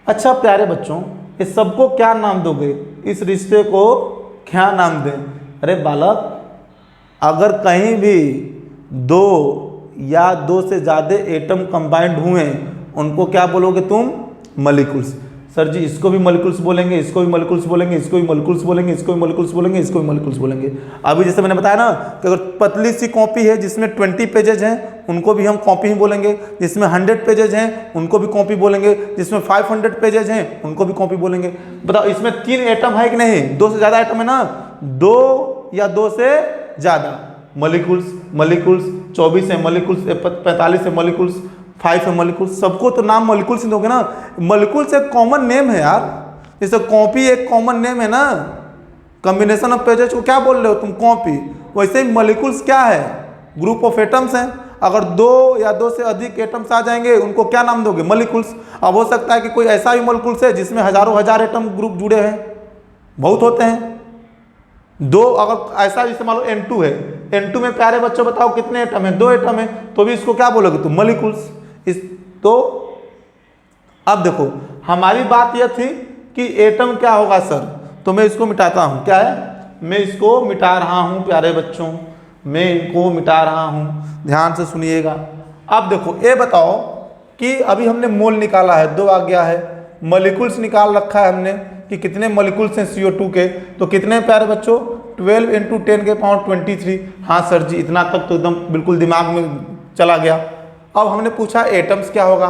अच्छा प्यारे बच्चों, इस सबको क्या नाम दोगे? इस रिश्ते को क्या नाम दें? अरे बालक, अगर कहीं भी 2 या 2 से ज़्यादा एटम कंबाइंड हुए, उनको क्या बोलोगे तुम? मॉलिक्यूल्स। सर जी इसको भी मॉलिक्यूल्स बोलेंगे, इसको भी मॉलिक्यूल्स बोलेंगे, इसको भी मॉलिक्यूल्स बोलेंगे, इसको भी मॉलिक्यूल्स बोलेंगे, इसको भी मॉलिक्यूल्स बोलेंगे। अभी जैसे मैंने बताया ना कि अगर पतली सी कॉपी है जिसमें 20 पेजेज हैं, उनको भी हम कॉपी ही बोलेंगे। जिसमें 100 पेजेज हैं, उनको भी कॉपी बोलेंगे। जिसमें 500 पेजेज हैं, उनको भी कॉपी बोलेंगे। बताओ इसमें 3 एटम है कि नहीं? 2 से ज़्यादा एटम है ना? 2 या 2 से ज़्यादा मॉलिक्यूल्स। मॉलिक्यूल्स 24 है, मॉलिक्यूल्स 45 है, मॉलिक्यूल्स 5 है, मॉलिक्यूल्स। सबको तो नाम मॉलिक्यूल्स ही दोगे ना। मॉलिक्यूल्स एक कॉमन नेम है यार, जैसे कॉपी एक कॉमन नेम है ना। कॉम्बिनेशन ऑफ पेजेस को क्या बोल रहे हो तुम? कॉपी। वैसे ही मॉलिक्यूल्स क्या है? ग्रुप ऑफ एटम्स हैं। अगर 2 या 2 से अधिक एटम्स आ जाएंगे, उनको क्या नाम दोगे? मॉलिक्यूल्स। अब हो सकता है कि कोई ऐसा भी मॉलिक्यूल्स है जिसमें हजारों हजार एटम ग्रुप जुड़े हैं, बहुत होते हैं। 2 अगर ऐसा जैसे मान लो N2 है, N2 में प्यारे बच्चों बताओ कितने एटम है? 2 एटम है, तो भी इसको क्या बोलोगे तुम? मॉलिक्यूल्स। इस तो अब देखो, हमारी बात यह थी कि एटम क्या होगा सर, तो मैं इसको मिटाता हूं। क्या है? मैं इसको मिटा रहा हूं प्यारे बच्चों, मैं इनको मिटा रहा हूं, ध्यान से सुनिएगा। अब देखो ये बताओ कि अभी हमने मोल निकाला है, 2 आ गया है। मॉलिक्यूल्स निकाल रखा है हमने कि कितने मॉलिक्यूल्स हैं CO2 के, तो कितने प्यारे बच्चों? 12 × 10 के पावर 23। हाँ सर जी, इतना तक तो एकदम बिल्कुल दिमाग में चला गया। अब हमने पूछा एटम्स क्या होगा,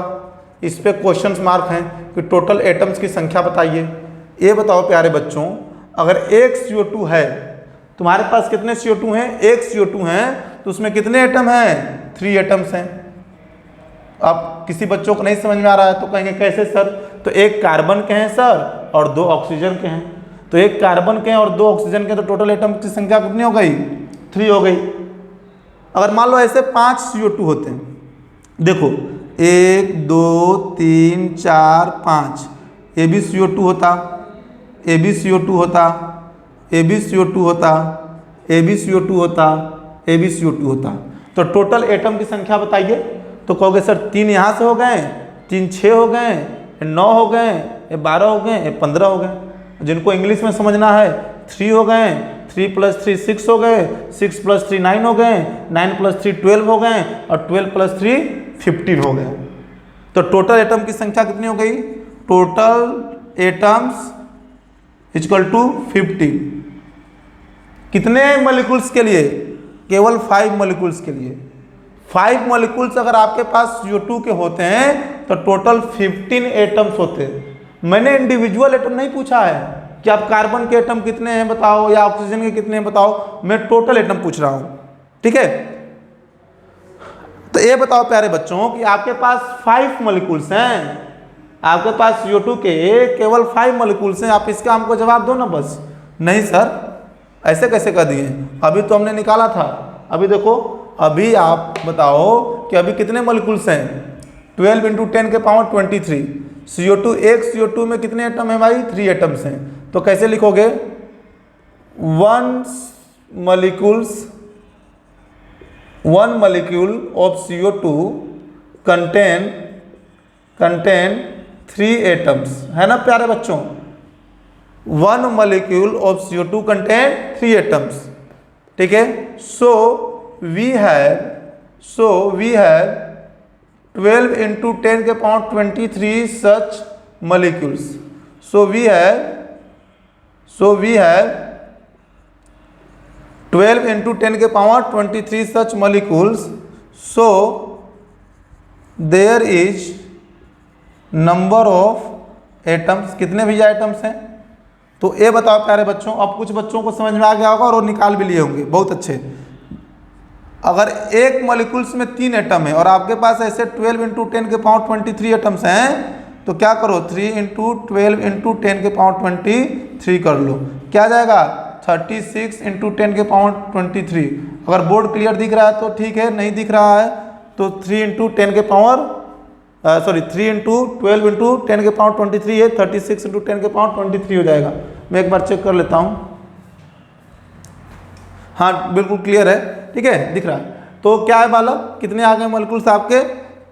इस पे क्वेश्चन मार्क हैं कि टोटल एटम्स की संख्या बताइए। ये बताओ प्यारे बच्चों, अगर 1 CO2 है, तुम्हारे पास कितने CO2 हैं? 1 CO2 हैं, तो उसमें कितने एटम हैं? 3 एटम्स हैं। अब किसी बच्चों को नहीं समझ में आ रहा है तो कहेंगे कैसे सर? तो 1 कार्बन के हैं सर और 2 ऑक्सीजन के हैं, तो 1 कार्बन के और 2 ऑक्सीजन के, तो टोटल एटम की संख्या कितनी हो गई? 3 हो गई। अगर मान लो ऐसे 5 CO2 होते हैं, देखो 1 2 3 4 5, ये भी CO2 होता, ये भी CO2 होता, ये भी CO2 होता, ये भी CO2 होता, ये भी CO2 होता, तो टोटल एटम की संख्या बताइए। तो कहोगे सर 3 यहाँ से हो गए, 3 6 हो गए, 9 हो गए, 12 हो गए, 15 हो गए। जिनको इंग्लिश में समझना है 3 हो गए, 3 + 3 6 हो गए, 6 + 3 9 हो गए, 9 + 3 12 हो गए, और 12 + 3 15 हो गए। तो टोटल एटम की संख्या कितनी हो गई? Total atoms = 15। कितने मॉलिक्यूल्स के लिए? केवल 5 मॉलिक्यूल्स के लिए। 5 मॉलिक्यूल्स अगर आपके पास CO2 के होते हैं तो टोटल 15 एटम्स होते हैं। मैंने इंडिविजुअल एटम नहीं पूछा है कि आप कार्बन के एटम कितने हैं बताओ, या ऑक्सीजन के कितने हैं बताओ, मैं टोटल एटम पूछ रहा हूं। ठीक है, तो ये बताओ प्यारे बच्चों कि आपके पास 5 मॉलिक्यूल्स हैं, आपके पास CO2 के केवल 5 मॉलिक्यूल्स हैं, आप इसका हमको जवाब दो ना बस। नहीं सर, ऐसे कैसे कर दिए? अभी तो हमने निकाला था। अभी देखो, अभी आप बताओ कि अभी कितने मॉलिक्यूल्स हैं? 12 × 10 के पावर 23। CO2, एक CO2 में कितने एटम है भाई? 3 एटम्स हैं। तो कैसे लिखोगे? 1 molecule of CO2 contain 3 atoms, है ना प्यारे बच्चों? 1 molecule of CO2 contain 3 atoms। ठीक है, so we have 12 × 10 के पावर 23 such molecules। So we have 12 into 10 के पावर 23 such molecules, so there is number of atoms, कितने भैया एटम्स हैं? तो ये बताओ प्यारे बच्चों। अब कुछ बच्चों को समझ में आ गया होगा और वो निकाल भी लिए होंगे, बहुत अच्छे। अगर एक मॉलिक्यूल्स में 3 एटम है और आपके पास ऐसे 12 इंटू 10 के पावर 23 एटम्स हैं, तो क्या करो 3 इंटू 12 इंटू 10 के पावर 23 कर लो, क्या जाएगा 36 इंटू 10 के पावर 23। अगर बोर्ड क्लियर दिख रहा है तो ठीक है, नहीं दिख रहा है तो 3 इंटू 10 के पावर 3 इंटू 12 इंटू 10 के पावर 23 है, 36 इंटू 10 के पावर 23 हो जाएगा। मैं एक बार चेक कर लेता हूँ। हाँ बिल्कुल क्लियर है, ठीक है, दिख रहा है। तो क्या है बालक, कितने आ गए मॉलिक्यूल्स आपके?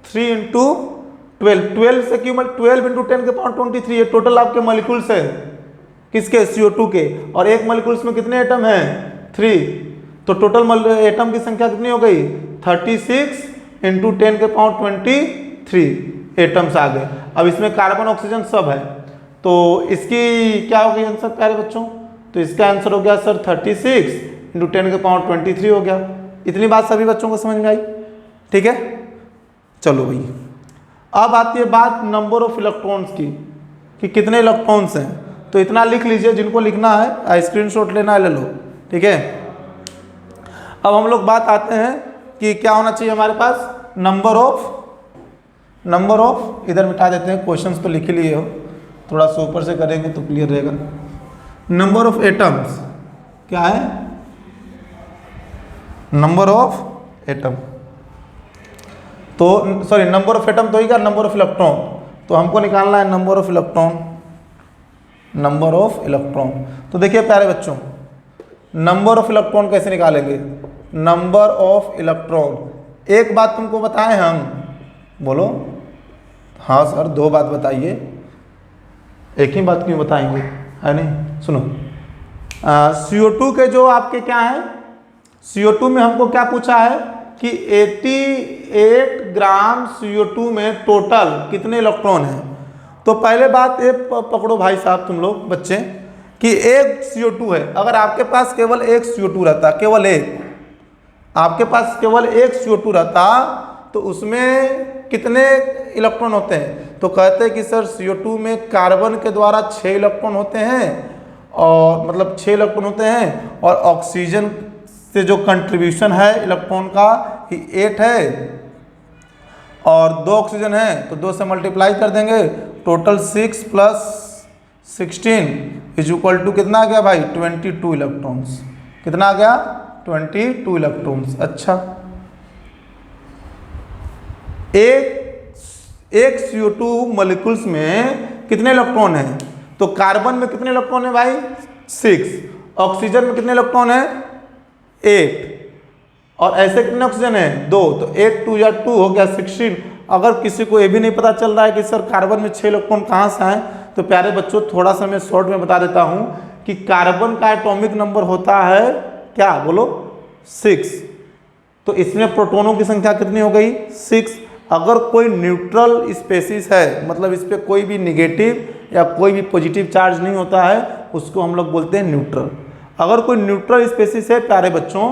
3 इंटू 12 से क्यों 12 इंटू 10 के पावर 23 है टोटल आपके मॉलिक्यूल्स है, किसके? CO2 के। और एक मॉलिक्यूल्स में कितने एटम हैं? 3। तो टोटल एटम की संख्या कितनी हो गई? 36 इंटू 10 के पावर 23 एटम्स आ गए। अब इसमें कार्बन ऑक्सीजन सब है, तो इसकी क्या हो गई आंसर प्यारे बच्चों? तो इसका आंसर हो गया सर 36 इंटू 10 के पावर 23 हो गया। इतनी बात सभी बच्चों को समझ में आई? ठीक है, चलो भाई। अब आती है बात नंबर ऑफ इलेक्ट्रॉन्स की, कि कितने इलेक्ट्रॉन्स हैं। तो इतना लिख लीजिए, जिनको लिखना है स्क्रीनशॉट लेना है ले लो, ठीक है। अब हम लोग बात आते हैं कि क्या होना चाहिए हमारे पास? नंबर ऑफ इधर मिटा देते हैं, क्वेश्चंस तो लिख ही लिए हो, थोड़ा सा ऊपर से करेंगे तो क्लियर रहेगा। नंबर ऑफ एटम्स क्या है? नंबर ऑफ एटम, तो सॉरी नंबर ऑफ एटम तो ही क्या, नंबर ऑफ इलेक्ट्रॉन। तो हमको निकालना है number of electron. Number of electron, तो देखिए प्यारे बच्चों, नंबर ऑफ इलेक्ट्रॉन कैसे निकालेंगे? नंबर ऑफ इलेक्ट्रॉन, एक बात तुमको बताएं हम, बोलो। हाँ सर 2 बात बताइए, एक ही बात क्यों बताएंगे, है नहीं? सुनो, CO2 के जो आपके क्या है, CO2 में हमको क्या पूछा है कि 88 ग्राम CO2 में टोटल कितने इलेक्ट्रॉन हैं। तो पहले बात ये पकड़ो भाई साहब तुम लोग बच्चे, कि एक CO2 है। अगर आपके पास केवल एक CO2 रहता, केवल एक, आपके पास केवल एक CO2 रहता, तो उसमें कितने इलेक्ट्रॉन होते हैं? तो कहते हैं कि सर CO2 में कार्बन के द्वारा 6 इलेक्ट्रॉन होते हैं, और मतलब 6 इलेक्ट्रॉन होते हैं, और ऑक्सीजन से जो कंट्रीब्यूशन है इलेक्ट्रॉन का 8 है, और 2 ऑक्सीजन है तो 2 से मल्टीप्लाई कर देंगे, total 6 plus 16 is equal to कितना आ गया भाई? 22 इलेक्ट्रॉन्स। कितना आ गया? 22 इलेक्ट्रॉन्स। अच्छा, एक CO2 मॉलिक्यूल्स में कितने इलेक्ट्रॉन हैं? तो कार्बन में कितने इलेक्ट्रॉन है भाई? 6। ऑक्सीजन में कितने इलेक्ट्रॉन है? 8। और ऐसे कितने ऑक्सीजन है? 2। तो 8 2 या 2 हो गया 16। अगर किसी को ये भी नहीं पता चल रहा है कि सर कार्बन में 6 इलेक्ट्रॉन कहाँ से आए, तो प्यारे बच्चों थोड़ा सा मैं शॉर्ट में बता देता हूँ कि कार्बन का एटॉमिक नंबर होता है क्या, बोलो? 6। तो इसमें प्रोटॉनों की संख्या कितनी हो गई? 6। अगर कोई न्यूट्रल स्पेसिस है, मतलब इस पर कोई भी निगेटिव या कोई भी पॉजिटिव चार्ज नहीं होता है, उसको हम लोग बोलते हैं न्यूट्रल। अगर कोई न्यूट्रल स्पेसिस है प्यारे बच्चों,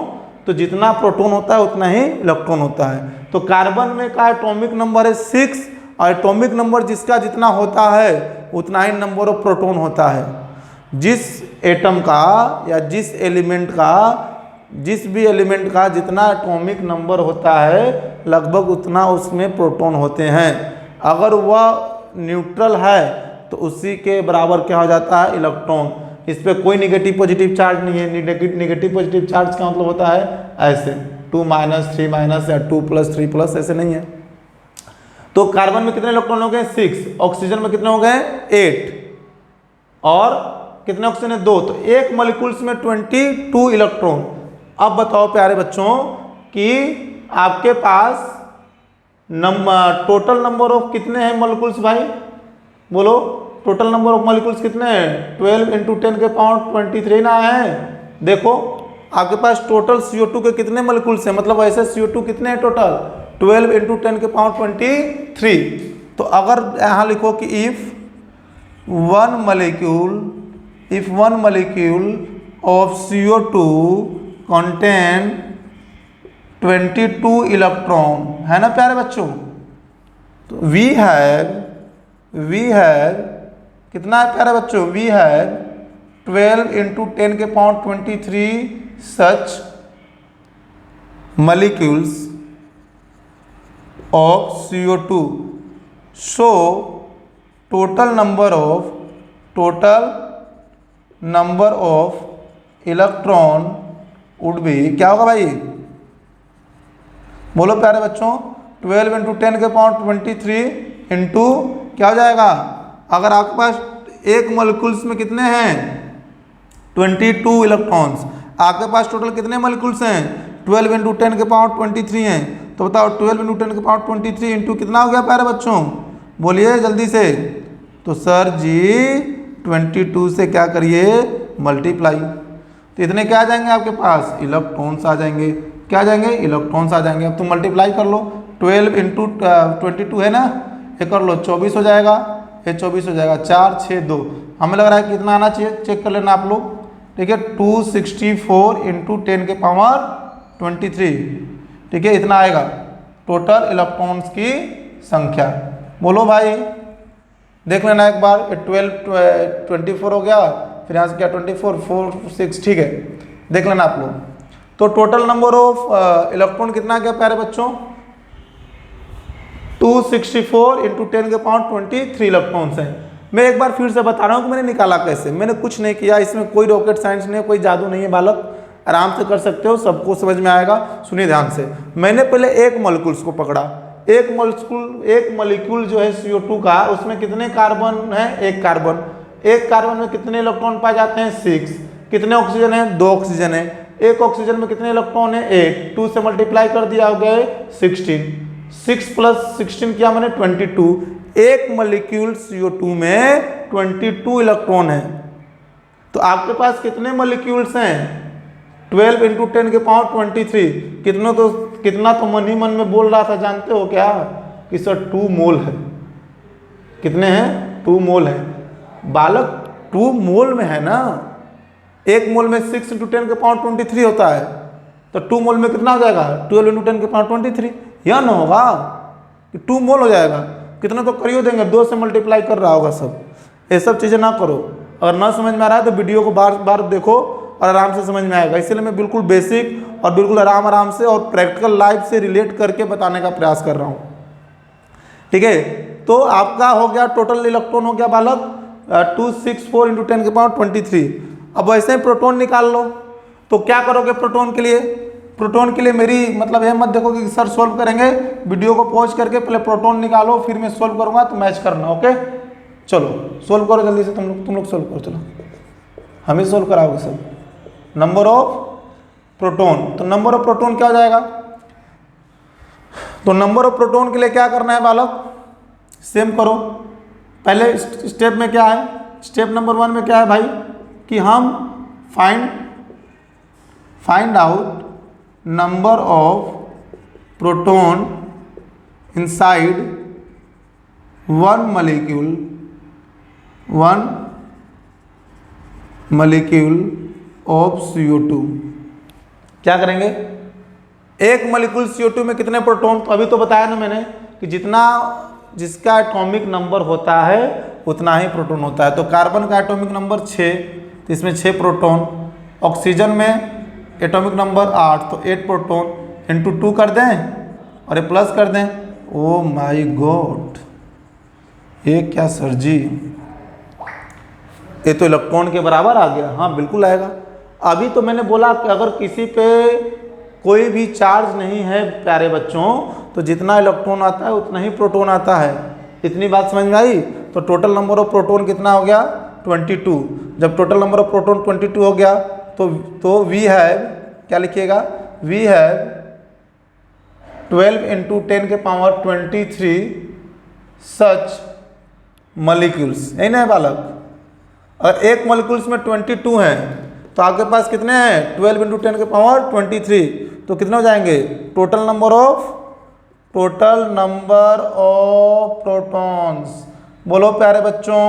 तो जितना प्रोटॉन होता है उतना ही इलेक्ट्रॉन होता है। तो कार्बन में का एटॉमिक नंबर है 6, और एटॉमिक नंबर जिसका जितना होता है उतना ही नंबर ऑफ प्रोटॉन होता है। जिस एटम का या जिस एलिमेंट का, जिस भी एलिमेंट का जितना एटॉमिक नंबर होता है लगभग उतना उसमें प्रोटॉन होते हैं। अगर वह न्यूट्रल है तो उसी के बराबर क्या हो जाता है? इलेक्ट्रॉन। इस पर कोई निगेटिव पॉजिटिव चार्ज नहीं है। निगेटिव पॉजिटिव चार्ज का मतलब होता है ऐसे 2 माइनस 3 माइनस या 2 प्लस 3 प्लस, ऐसे नहीं है। तो कार्बन में कितने इलेक्ट्रॉन हो गए? 6। ऑक्सीजन में कितने हो गए? 8। और कितने ऑक्सीजन है? 2। तो एक मॉलिक्यूल्स में 22 इलेक्ट्रॉन। अब बताओ प्यारे बच्चों कि आपके पास टोटल नंबर ऑफ कितने हैं मॉलिक्यूल्स भाई, बोलो? टोटल नंबर ऑफ मॉलिक्यूल्स कितने हैं? 12 इंटू 10 के पावर 23 ना है। देखो आपके पास टोटल CO2 के कितने मॉलिक्यूल्स हैं, मतलब ऐसे CO2 कितने हैं टोटल? 12 इंटू 10 के पावर 23। तो अगर यहाँ लिखो कि if one molecule of CO2 contain 22 electron, है ना प्यारे बच्चों। तो वी हैव कितना है प्यारे बच्चों, वी हैव 12 इंटू 10 के पावर 23 सच molecules of CO2, so total number of electron would be, क्या होगा भाई, बोलो प्यारे बच्चों, 12 इंटू 10 के पावर 23 इंटू क्या हो जाएगा, अगर आपके पास एक मॉलिक्यूल्स में कितने हैं 22 इलेक्ट्रॉन्स, आपके पास टोटल कितने मॉलिक्यूल्स हैं 12 इंटू 10 के पावर 23 हैं, तो बताओ 12 इंटू 10 के पावर 23 इंटू कितना हो गया प्यारे बच्चों, बोलिए जल्दी से। तो सर जी 22 से क्या करिए मल्टीप्लाई, तो इतने क्या आ जाएंगे आपके पास, इलेक्ट्रॉन्स आ जाएंगे, क्या आ जाएंगे, इलेक्ट्रॉन्स आ जाएंगे। अब तुम मल्टीप्लाई कर लो, 12 इंटू 22 है ना, ये कर लो 24 हो जाएगा, ये 24 हो जाएगा, 4 6 2, हमें लग रहा है कितना आना चाहिए, चेक कर लेना आप लोग, ठीक है। 264 इंटू 10 के पावर 23, ठीक है, इतना आएगा टोटल इलेक्ट्रॉन्स की संख्या। बोलो भाई, देख लेना एक बार, 24 हो गया, फिर यहाँ से क्या 24 4 6, ठीक है, देख लेना आप लोग। तो टोटल नंबर ऑफ इलेक्ट्रॉन कितना आ गया प्यारे बच्चों, 264 इंटू 10 के पावर 23 इलेक्ट्रॉन्स हैं। मैं एक बार फिर से बता रहा हूँ कि मैंने निकाला कैसे, मैंने कुछ नहीं किया, इसमें कोई रॉकेट साइंस नहीं है, कोई जादू नहीं है बालक, आराम से कर सकते हो, सबको समझ में आएगा। सुनिए ध्यान से, मैंने पहले एक मॉलिक्यूल्स को पकड़ा, एक मॉलिक्यूल जो है CO2 का, उसमें कितने कार्बन है, एक कार्बन में कितने इलेक्ट्रॉन पाए जाते हैं 6, कितने ऑक्सीजन है 2 ऑक्सीजन है, एक ऑक्सीजन में कितने इलेक्ट्रॉन है 8, 2 से मल्टीप्लाई कर दिया, हो गए 16, 6 प्लस 16 किया मैंने 22, एक मॉलिक्यूल CO2 में 22 इलेक्ट्रॉन है। तो आपके पास कितने मॉलिक्यूल्स हैं 12 इंटू 10 के पावर 23, कितना तो मन ही मन में बोल रहा था, जानते हो क्या कि सर 2 मोल है, कितने हैं 2 मोल है बालक, 2 मोल में है ना, एक मोल में 6 इंटू 10 के पावर 23 होता है, तो 2 मोल में कितना हो जाएगा 12 इंटू 10 के पावर 23, यह ना होगा कि 2 मोल हो जाएगा, कितना तो करियो देंगे, 2 से मल्टीप्लाई कर रहा होगा सब, ये सब चीज़ें ना करो। अगर ना समझ में आ रहा है तो वीडियो को बार बार देखो और आराम से समझ में आएगा। इसलिए मैं बिल्कुल बेसिक और बिल्कुल आराम से और प्रैक्टिकल लाइफ से रिलेट करके बताने का प्रयास कर रहा हूँ, ठीक है। तो आपका हो गया टोटल इलेक्ट्रॉन हो गया बालक 264 इंटू 10 के पावर 23। अब वैसे ही प्रोटॉन निकाल लो, तो क्या करोगे प्रोटॉन के लिए, प्रोटॉन के लिए मेरी मतलब ये मत देखो कि सर सोल्व करेंगे, वीडियो को पॉज करके पहले प्रोटॉन निकालो, फिर मैं सोल्व करूंगा तो मैच करना, ओके। चलो सोल्व करो जल्दी से, तुम लोग सोल्व करो, चलो हम ही सोल्व कराओगे सब। नंबर ऑफ प्रोटॉन, तो नंबर ऑफ प्रोटॉन क्या हो जाएगा, तो नंबर ऑफ प्रोटॉन के लिए क्या करना है बालक, सेम करो। पहले स्टेप में क्या है, स्टेप नंबर 1 में क्या है भाई कि हम find out number of proton inside one molecule of CO2। क्या करेंगे, एक मॉलिक्यूल CO2 में कितने प्रोटॉन, तो अभी तो बताया ना मैंने कि जिसका एटॉमिक नंबर होता है उतना ही प्रोटॉन होता है। तो कार्बन का एटॉमिक नंबर 6, तो इसमें 6 प्रोटॉन, ऑक्सीजन में एटॉमिक नंबर 8, तो 8 प्रोटॉन इंटू 2 कर दें और ये प्लस कर दें। ओ माय गॉड, ये क्या सर जी, ये तो इलेक्ट्रॉन के बराबर आ गया। हाँ बिल्कुल आएगा। अभी तो मैंने बोला कि अगर किसी पे कोई भी चार्ज नहीं है प्यारे बच्चों, तो जितना इलेक्ट्रॉन आता है उतना ही प्रोटॉन आता है। इतनी बात समझ में आई। तो टोटल नंबर ऑफ प्रोटॉन कितना हो गया 22। जब टोटल नंबर ऑफ प्रोटॉन 22 हो गया तो वी हैव, क्या लिखिएगा, वी हैव 12 इंटू 10 के पावर 23 सच मॉलिक्यूल्स, यही ना है बालक। अगर एक मॉलिक्यूल्स में 22 हैं तो आपके पास कितने हैं 12 इंटू 10 के पावर 23, तो कितने हो जाएंगे टोटल नंबर ऑफ प्रोटॉन्स। बोलो प्यारे बच्चों,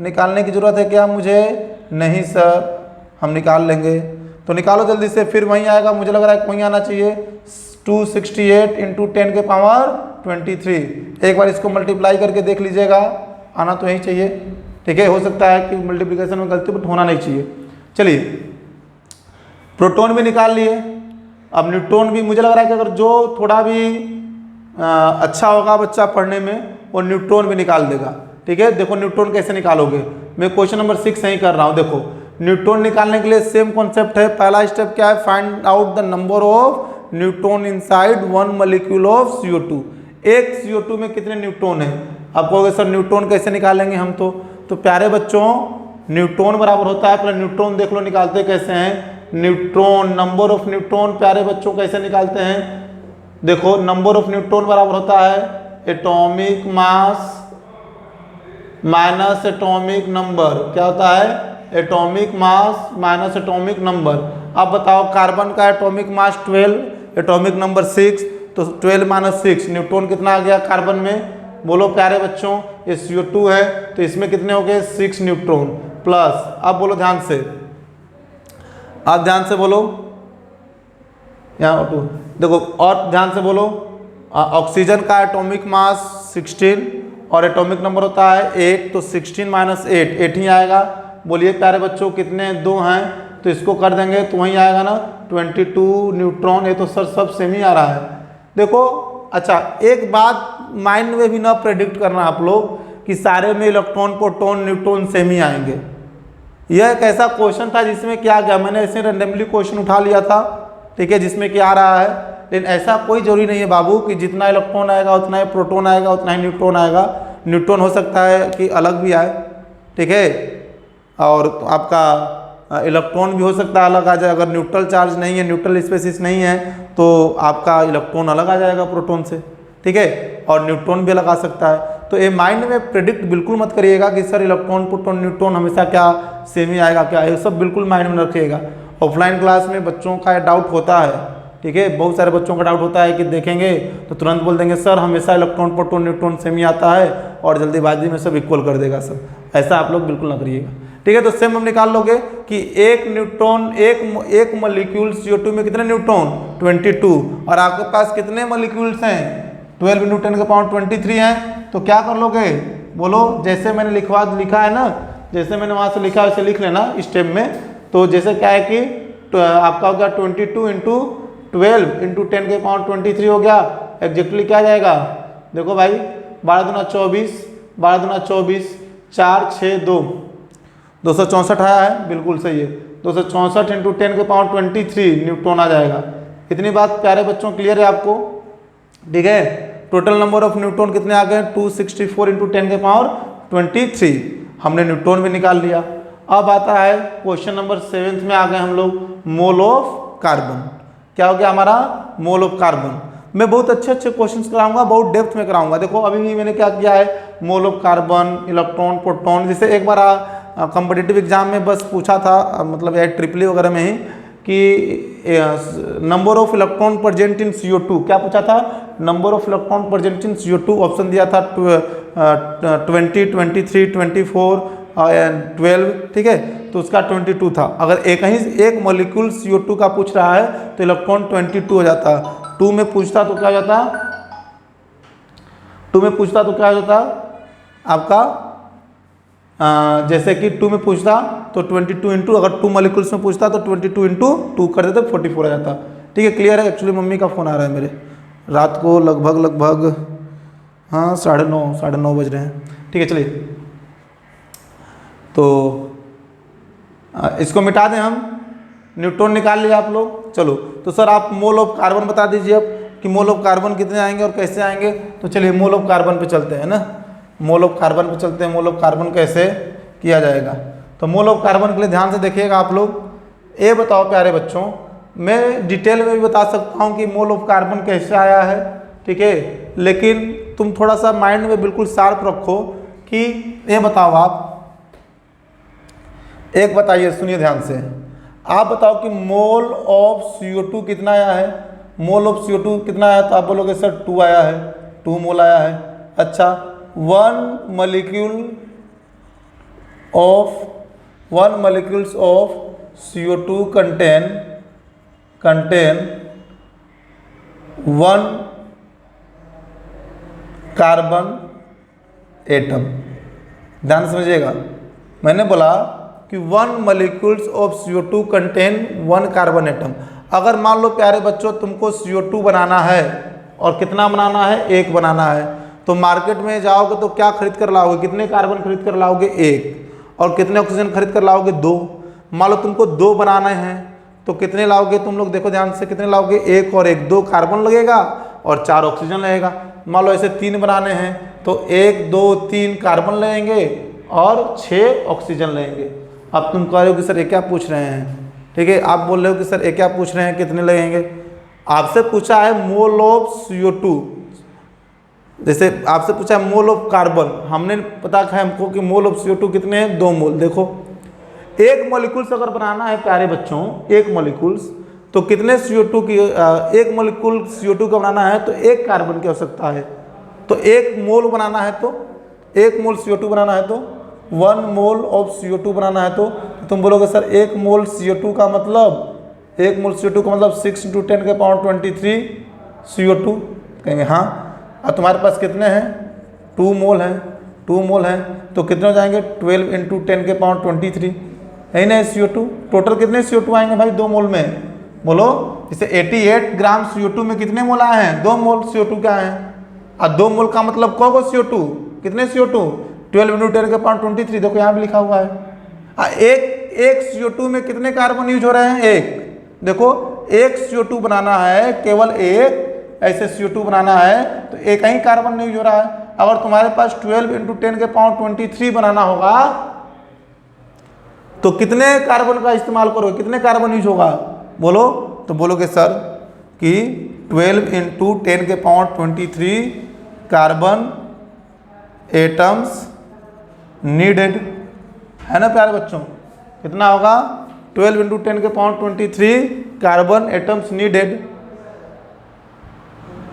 निकालने की जरूरत है क्या मुझे? नहीं सर, हम निकाल लेंगे। तो निकालो जल्दी से, फिर वहीं आएगा, मुझे लग रहा है वहीं आना चाहिए 268 इंटू 10 के पावर 23। एक बार इसको मल्टीप्लाई करके देख लीजिएगा, आना तो यही चाहिए, ठीक है। हो सकता है कि मल्टीप्लिकेशन में गलती बट होना नहीं चाहिए। चलिए प्रोटॉन भी निकाल लिए, अब न्यूट्रॉन भी मुझे लग रहा है कि अगर जो थोड़ा भी अच्छा होगा बच्चा पढ़ने में वो न्यूट्रॉन भी निकाल देगा, ठीक है। देखो न्यूट्रॉन कैसे निकालोगे, मैं क्वेश्चन नंबर 6 ही कर रहा हूँ। देखो न्यूट्रॉन निकालने के लिए सेम कॉन्सेप्ट है। पहला स्टेप क्या है, find out the number of neutron inside 1 molecule of CO2। एक CO2 में कितने न्यूट्रॉन है। आप कहोगे सर न्यूट्रॉन कैसे निकालेंगे हम, तो प्यारे बच्चों न्यूट्रॉन बराबर होता है, पहले न्यूट्रॉन देख लो निकालते कैसे हैं। न्यूट्रॉन, नंबर ऑफ न्यूट्रॉन प्यारे बच्चों कैसे निकालते हैं, देखो नंबर ऑफ न्यूट्रॉन बराबर होता है atomic mass minus atomic number. क्या होता है, atomic mass minus atomic number. अब बताओ कार्बन का एटॉमिक मास 12, एटॉमिक नंबर 6, तो 12 माइनस 6 न्यूट्रॉन कितना आ गया कार्बन में, बोलो प्यारे बच्चों। ये CO2 है तो इसमें कितने हो गए 6 न्यूट्रॉन प्लस, अब बोलो ध्यान से, आप ध्यान से बोलो यहाँ O2, देखो और ध्यान से बोलो। ऑक्सीजन का एटॉमिक मास 16 और एटॉमिक नंबर होता है 8, तो 16 माइनस 8 ही आएगा। बोलिए प्यारे बच्चों कितने, 2 हैं, तो इसको कर देंगे तो वहीं आएगा ना 22 न्यूट्रॉन। ये तो सर सब सेम ही आ रहा है। देखो अच्छा एक बात माइंड में भी ना प्रेडिक्ट करना आप लोग कि सारे में इलेक्ट्रॉन प्रोटॉन न्यूट्रॉन सेम ही आएंगे। यह एक ऐसा क्वेश्चन था जिसमें क्या गया, मैंने ऐसे रैंडमली क्वेश्चन उठा लिया था, ठीक है, जिसमें क्या आ रहा है। लेकिन ऐसा कोई जरूरी नहीं है बाबू कि जितना इलेक्ट्रॉन आएगा उतना ही प्रोटॉन आएगा, उतना ही न्यूट्रॉन आएगा। न्यूट्रॉन हो सकता है कि अलग भी आए, ठीक है, और आपका इलेक्ट्रॉन भी हो सकता है अलग आ जाए। अगर न्यूट्रल चार्ज नहीं है, न्यूट्रल स्पेसिस नहीं है, तो आपका इलेक्ट्रॉन अलग आ जाएगा प्रोटॉन से, ठीक है, और न्यूट्रॉन भी अलग आ सकता है। तो ये माइंड में प्रेडिक्ट बिल्कुल मत करिएगा कि सर इलेक्ट्रॉन प्रोटॉन न्यूट्रॉन हमेशा क्या सेम ही आएगा, क्या ये सब बिल्कुल माइंड में रखिएगा। ऑफलाइन क्लास में बच्चों का डाउट होता है, ठीक है, बहुत सारे बच्चों का डाउट होता है कि देखेंगे तो तुरंत बोल देंगे सर हमेशा इलेक्ट्रॉन प्रोटॉन न्यूट्रॉन सेम ही आता है और जल्दीबाजी में सब इक्वल कर देगा सर। ऐसा आप लोग बिल्कुल ना करिएगा, ठीक है। तो सेम हम निकाल लोगे कि एक न्यूट्रॉन एक मॉलिक्यूल CO2 में कितने न्यूट्रॉन 22, और आपके पास कितने मॉलिक्यूल्स हैं 12 इंटू 10 के पावर 23 हैं। तो क्या कर लोगे, बोलो जैसे मैंने लिखा है ना, जैसे मैंने वहाँ से लिखा है वैसे लिख लेना स्टेप में। तो जैसे क्या है कि आपका हो गया 22 इंटू 12 इंटू 10 के पावर 23 हो गया। एग्जैक्टली क्या जाएगा, देखो भाई 12 दूना 24, 12 दूना 24, 4 6 2, 264 आया है, बिल्कुल सही है। 264 इंटू 10 के पावर 23 न्यूट्रॉन आ जाएगा। इतनी बात प्यारे बच्चों क्लियर है आपको, ठीक है। टोटल नंबर ऑफ न्यूट्रॉन कितने आ गए 264 इंटू 10 के पावर 23। हमने न्यूट्रॉन भी निकाल लिया। अब आता है क्वेश्चन नंबर 7 में आ गए हम लोग, मोल ऑफ कार्बन। क्या हो गया हमारा, मोल ऑफ कार्बन। मैं बहुत अच्छे अच्छे क्वेश्चंस कराऊंगा, बहुत डेप्थ में कराऊंगा। देखो अभी भी मैंने क्या किया है, mole of carbon, electron proton, जैसे एक बार कॉम्पिटिटिव एग्जाम में बस पूछा था, मतलब ट्रिपल वगैरह में ही, कि number of electron present in CO2 क्या पूछा था, number of electron present in CO2 option दिया था 20, 23, 24 और 12, ठीक है। तो उसका 22 था। अगर एक मॉलिक्यूल CO2 का पूछ रहा है तो इलेक्ट्रॉन 22 हो जाता। 2 में पूछता तो क्या हो जाता, 2 में पूछता तो क्या हो जाता आपका, जैसे कि 2 में पूछता तो 22 इंटू, अगर 2 मॉलिक्यूल्स में पूछता तो 22 इंटू 2 कर देते 44 आ जाता, ठीक है। क्लियर है। एक्चुअली मम्मी का फ़ोन आ रहा है मेरे, रात को लगभग हाँ 9:30 बज रहे हैं, ठीक है। चलिए तो इसको मिटा दें हम, न्यूट्रॉन निकाल लिया आप लोग। चलो तो सर आप मोल ऑफ कार्बन बता दीजिए अब कि मोल ऑफ कार्बन कितने आएंगे और कैसे आएंगे। तो चलिए मोल ऑफ कार्बन पे चलते हैं ना, मोल ऑफ कार्बन पे चलते हैं। मोल ऑफ कार्बन कैसे किया जाएगा, तो मोल ऑफ कार्बन के लिए ध्यान से देखिएगा आप लोग। ये बताओ प्यारे बच्चों, मैं डिटेल में भी बता सकता हूँ कि मोल ऑफ कार्बन कैसे आया है, ठीक है, लेकिन तुम थोड़ा सा माइंड में बिल्कुल शार्प रखो कि ये बताओ आप, एक बताइए, सुनिए ध्यान से, आप बताओ कि मोल ऑफ CO2 कितना आया है। मोल ऑफ CO2 कितना आया, तो आप बोलोगे सर 2 आया है, 2 मोल आया है। अच्छा 1 molecules of CO2 contain 1 carbon atom. ध्यान से समझिएगा, मैंने बोला कि 1 molecules of CO2 contain 1 carbon atom. अगर मान लो प्यारे बच्चों तुमको CO2 बनाना है और कितना बनाना है, 1 बनाना है, तो मार्केट में जाओगे तो क्या खरीद कर लाओगे, कितने कार्बन खरीद कर लाओगे, 1, और कितने ऑक्सीजन खरीद कर लाओगे, 2। मान लो तुमको 2 बनाने हैं तो कितने लाओगे तुम लोग, देखो ध्यान से, कितने लाओगे, 1 और 1, 2 कार्बन लगेगा और 4 ऑक्सीजन लगेगा। मान लो ऐसे 3 बनाने हैं तो 1 2 3 कार्बन लगेंगे और 6 ऑक्सीजन लगेंगे। अब तुम कह रहे हो कि सर ये क्या पूछ रहे हैं, ठीक है, आप बोल रहे हो कि सर ये क्या पूछ रहे हैं, कितने लगेंगे। आपसे पूछा है मोल ऑफ CO2, जैसे आपसे पूछा है मोल ऑफ कार्बन, हमने पता है हमको कि मोल ऑफ CO2 कितने हैं, 2 मोल। देखो 1 मॉलिक्यूल्स अगर बनाना है प्यारे बच्चों, 1 मॉलिक्यूल्स तो कितने CO2 की, 1 मॉलिक्यूल CO2 का बनाना है तो 1 कार्बन की आवश्यकता है। तो 1 मोल बनाना है तो 1 मोल CO2 बनाना है तो 1 मोल ऑफ CO2 बनाना है तो तुम बोलोगे सर 1 मोल CO2 का मतलब 1 मोल CO2 का मतलब 6 × 10⁻23 CO2 कहेंगे हाँ। अब तुम्हारे पास कितने हैं, 2 मोल हैं, 2 मोल हैं तो कितने हो जाएंगे, 12 × 10⁻23 है ना CO2। टोटल कितने CO2 आएंगे भाई 2 मोल में, बोलो। जैसे 88 ग्राम CO2 में कितने मोल आए हैं, 2 मोल CO2 के आए हैं। और 2 मोल का मतलब कौन को CO2, कितने CO2, 12 × 10⁻23, देखो यहाँ भी लिखा हुआ है। एक CO2 में कितने कार्बन यूज हो रहे हैं, 1। देखो 1 CO2 बनाना है, केवल 1 ऐसे CO2 बनाना है तो 1 ही कार्बन नहीं यूज हो रहा है। अगर तुम्हारे पास 12 × 10⁻23 बनाना होगा तो कितने कार्बन का इस्तेमाल करोगे, कितने कार्बन यूज होगा, बोलो। तो बोलोगे सर कि 12 × 10⁻23 कार्बन एटम्स नीडेड, है ना प्यारे बच्चों, कितना होगा, 12 × 10⁻23 कार्बन एटम्स नीडेड।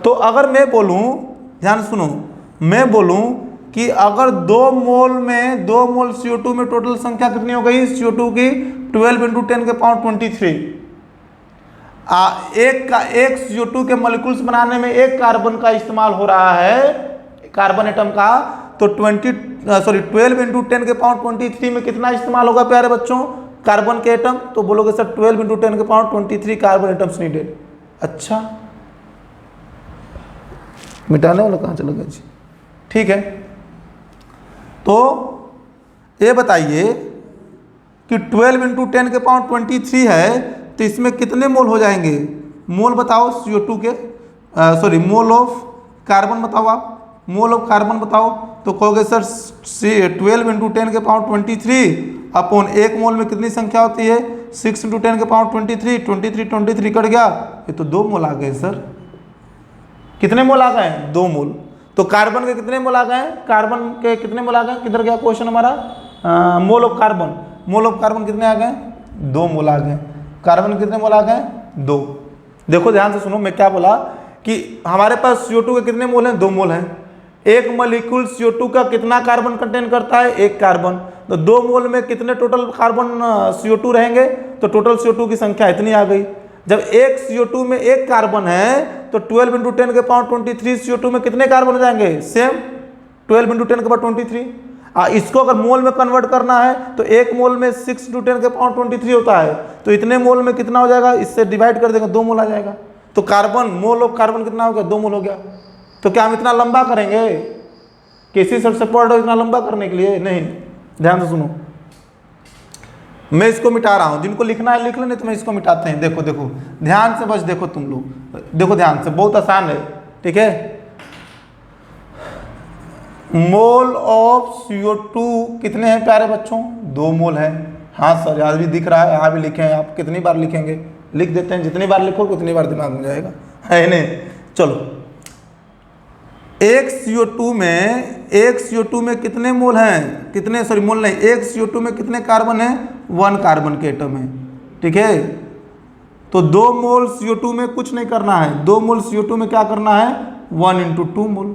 तो अगर मैं बोलूं, ध्यान सुनो, मैं बोलूं कि अगर 2 मोल में 2 मोल CO2 में टोटल संख्या कितनी हो गई CO2 की, 12 × 10⁻23। एक CO2 के मॉलिक्यूल्स बनाने में 1 कार्बन का इस्तेमाल हो रहा है, कार्बन एटम का, तो 12 × 10⁻23 में कितना इस्तेमाल होगा प्यारे बच्चों, कार्बन के एटम। तो बोलोगे सर 12 × 10⁻23 कार्बन एटम्स नीडेड। अच्छा, मिटाने वाला कहाँ चला गया जी, ठीक है। तो ये बताइए कि 12 × 10⁻23 है तो इसमें कितने मोल हो जाएंगे, मोल बताओ CO2 के, सॉरी मोल ऑफ कार्बन बताओ, आप मोल ऑफ कार्बन बताओ। तो कहोगे सर 12 × 10⁻23 अपॉन 1 मोल में कितनी संख्या होती है, 6 × 10⁻23, 23 कट गया, ये तो 2 मोल आ गए सर। कितने मोल आ गए, 2 मोल। तो कार्बन के कितने मोल आ गए, कार्बन के कितने मोल आ गए, किधर गया क्वेश्चन हमारा, mole of carbon, mole of carbon कितने आ गए, 2 मोल आ गए। कार्बन कितने मोल आ गए, 2। देखो ध्यान से सुनो, मैं क्या बोला कि हमारे पास CO2 के कितने मोल हैं, 2 मोल हैं। 1 मॉलिक्यूल CO2 का कितना कार्बन कंटेन करता है, 1 कार्बन। तो 2 मोल में कितने टोटल कार्बन CO2 रहेंगे, तो टोटल CO2 की संख्या इतनी आ गई। जब 1 CO2 में 1 कार्बन है तो 12 × 10⁻23 CO2 में कितने कार्बन हो जाएंगे, सेम 12 × 10⁻23। इसको अगर मोल में कन्वर्ट करना है तो 1 मोल में 6 × 10⁻23 होता है, तो इतने मोल में कितना हो जाएगा, इससे डिवाइड कर देंगे, 2 मोल आ जाएगा। तो कार्बन, मोल ऑफ कार्बन कितना हो गया, 2 मोल हो गया। तो क्या हम इतना लंबा करेंगे, किसी से सपोर्ट हो इतना लंबा करने के लिए, नहीं। ध्यान से सुनो, मैं इसको मिटा रहा हूं, जिनको लिखना है लिख लो, नहीं तो मैं इसको मिटाते हैं। देखो देखो ध्यान से, बस देखो तुम लोग, देखो ध्यान से, बहुत आसान है, ठीक है। मोल ऑफ CO2 कितने हैं प्यारे बच्चों, 2 मोल हैं। हाँ सर, आज भी दिख रहा है, यहाँ भी लिखे हैं, आप कितनी बार लिखेंगे, लिख देते हैं, जितनी बार लिखोगे उतनी बार दिमाग में जाएगा, है नहीं। चलो, एक CO2 में कितने मोल हैं, कितने, सॉरी मोल नहीं, 1 CO2 में कितने कार्बन है, 1 कार्बन के एटम है, ठीक है। तो 2 मोल CO2 में कुछ नहीं करना है, 2 मोल CO2 में क्या करना है, 1 × 2 मोल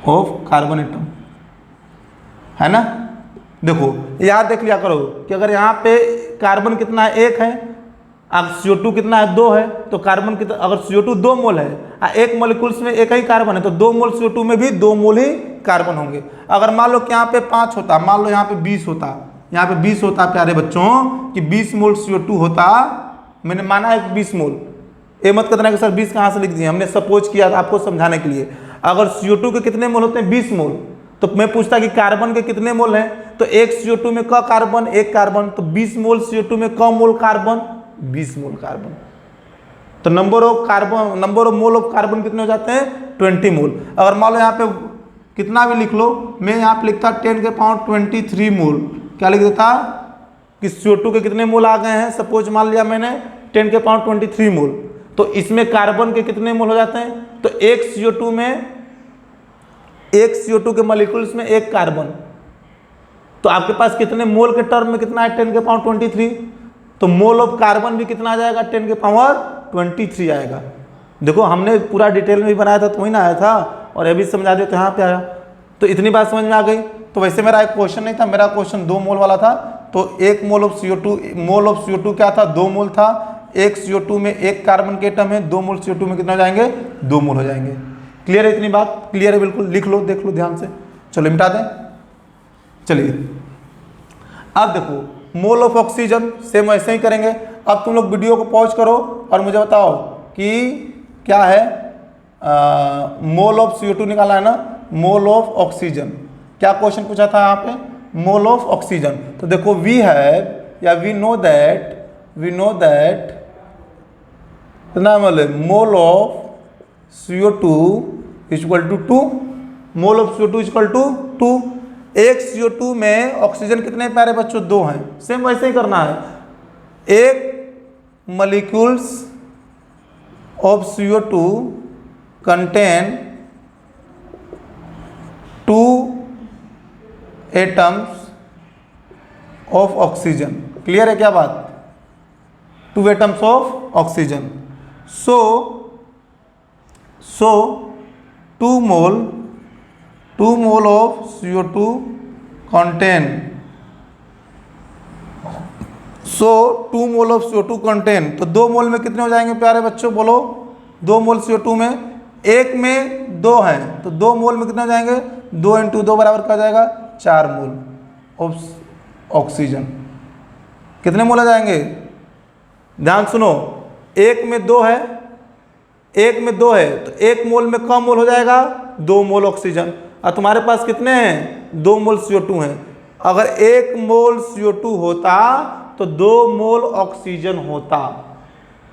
ऑफ कार्बन एटम, है ना। देखो याद देख लिया करो कि अगर यहाँ पे कार्बन कितना है, 1 है, अब CO2 कितना है, 2 है, तो कार्बन कितना, अगर CO2 2 मोल है, एक मॉलिक्यूल्स में एक ही कार्बन है, तो 2 मोल CO2 में भी 2 मोल ही कार्बन होंगे। अगर मान लो कि यहाँ पे 5 होता, मान लो यहाँ पे 20 होता, यहाँ पे 20 होता प्यारे बच्चों कि 20 मोल CO2 होता, मैंने माना है 20 मोल, ये मत कहना कि सर 20 कहाँ से लिख दिए, हमने सपोज किया था आपको समझाने के लिए। अगर CO2 के कितने मोल होते हैं, 20 मोल, तो मैं पूछता कि कार्बन के कितने मोल हैं, तो एक CO2 में क कार्बन, एक कार्बन, तो 20 मोल CO2 में क मोल कार्बन, 20 मोल कार्बन। तो number of mole of carbon कितने हो जाते हैं, 20 मोल। अगर मान लो यहाँ पे कितना भी लिख लो, मैं यहाँ पे लिखता 10 के पावर 23 मोल, क्या लिख देता कि CO2 के कितने मोल आ गए हैं, सपोज मान लिया मैंने 10 के पावर 23 मोल, तो इसमें कार्बन के कितने मोल हो जाते हैं, तो एक CO2 के मॉलिक्यूल्स में एक कार्बन, तो आपके पास कितने मोल के टर्म में कितना है, 10 के पावर 23, तो मोल ऑफ कार्बन भी कितना आ जाएगा, 10 के पावर 23 आएगा। देखो हमने पूरा डिटेल में भी बनाया था तो वही ना आया था, और ये भी समझा दिया तो यहाँ पे आया। तो इतनी बात समझ में आ गई। तो वैसे मेरा एक क्वेश्चन नहीं था, मेरा क्वेश्चन 2 मोल वाला था, तो एक मोल ऑफ CO2 क्या था, 2 मोल था। एक CO2 में एक कार्बन के एटम है, 2 मोल CO2 में कितना हो जाएंगे, 2 मोल हो जाएंगे। क्लियर है, इतनी बात क्लियर है, बिल्कुल लिख लो, देख लो ध्यान से। चलो मिटा दें। चलिए अब देखो मोल ऑफ ऑक्सीजन सेम वैसे ही करेंगे। अब तुम लोग वीडियो को पॉज करो और मुझे बताओ कि क्या है, मोल ऑफ CO2 निकाला है ना, मोल ऑफ ऑक्सीजन। क्या क्वेश्चन पूछा था यहाँ पे, मोल ऑफ ऑक्सीजन। तो देखो वी हैव या वी नो दैट कितना मोल है, mole of CO2 equal to 2, mole of CO2 equal to 2। एक CO2 में ऑक्सीजन कितने प्यारे बच्चों, 2 हैं। सेम वैसे ही करना है, एक molecules of CO2 contain 2 atoms of oxygen. Clear है क्या बात, 2 atoms of oxygen. So 2 mole of CO2 contain, so 2 mole of CO2 contain, तो 2 मोल में कितने हो जाएंगे प्यारे बच्चों, बोलो। 2 मोल CO2 में, एक में 2 हैं, तो 2 मोल में कितने हो जाएंगे, 2 × 2 बराबर क्या हो जाएगा, 4 मोल ऑफ ऑक्सीजन। कितने मोल आ जाएंगे, ध्यान सुनो, एक में 2 है, तो 1 मोल में कम मोल हो जाएगा, 2 मोल ऑक्सीजन। और तुम्हारे पास कितने हैं, 2 मोल CO2 हैं। अगर 1 मोल CO2 होता तो 2 मोल ऑक्सीजन होता।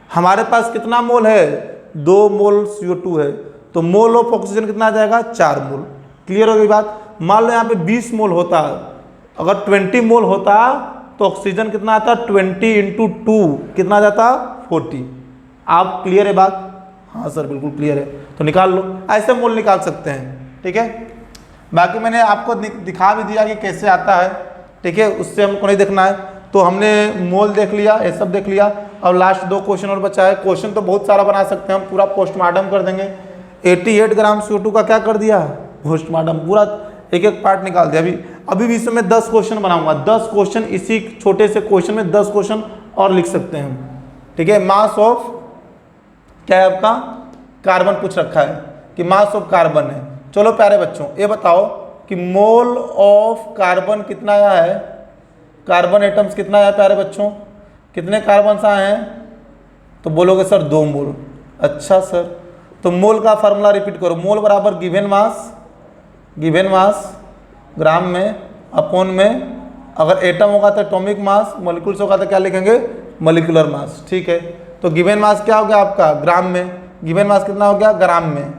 हमारे पास कितना मोल है, 2 मोल CO2 है, तो मोल ऑफ ऑक्सीजन कितना आ जाएगा, 4 मोल। क्लियर हो गई बात। मान लो यहाँ पे 20 मोल होता, अगर 20 मोल होता तो ऑक्सीजन कितना आता, 20 × 2 कितना आ जाता, 40। आप क्लियर है बात, हाँ सर बिल्कुल क्लियर है, तो निकाल लो, ऐसे मोल निकाल सकते हैं। ठीक है, बाकी मैंने आपको दिखा भी दिया कि कैसे आता है। ठीक है, उससे हमको नहीं देखना है। तो हमने मोल देख लिया, ये सब देख लिया। अब लास्ट 2 क्वेश्चन और बचा है। क्वेश्चन तो बहुत सारा बना सकते हैं हम, पूरा पोस्टमार्टम कर देंगे। 88 ग्राम CO2 का क्या कर दिया, पोस्टमार्टम, पूरा एक पार्ट निकाल दिया। अभी भी इसमें 10 क्वेश्चन बनाऊंगा, 10 क्वेश्चन, इसी छोटे से क्वेश्चन में 10 क्वेश्चन और लिख सकते हैं हम। ठीक है, मास ऑफ क्या है आपका, कार्बन पूछ रखा है कि मास ऑफ कार्बन है। चलो प्यारे बच्चों ये बताओ कि मोल ऑफ कार्बन कितना आया है, कार्बन एटम्स कितना आया प्यारे बच्चों, कितने कार्बन आए हैं, तो बोलोगे सर 2 मोल। अच्छा सर, तो मोल का फार्मूला रिपीट करो, मोल बराबर गिवन मास ग्राम में अपॉन में, अगर एटम होगा तो एटॉमिक मास, मॉलिक्यूल्स होगा तो क्या लिखेंगे, मॉलिक्यूलर मास। ठीक है, तो गिवन मास क्या हो गया आपका, ग्राम में। गिवन मास कितना हो गया, ग्राम में।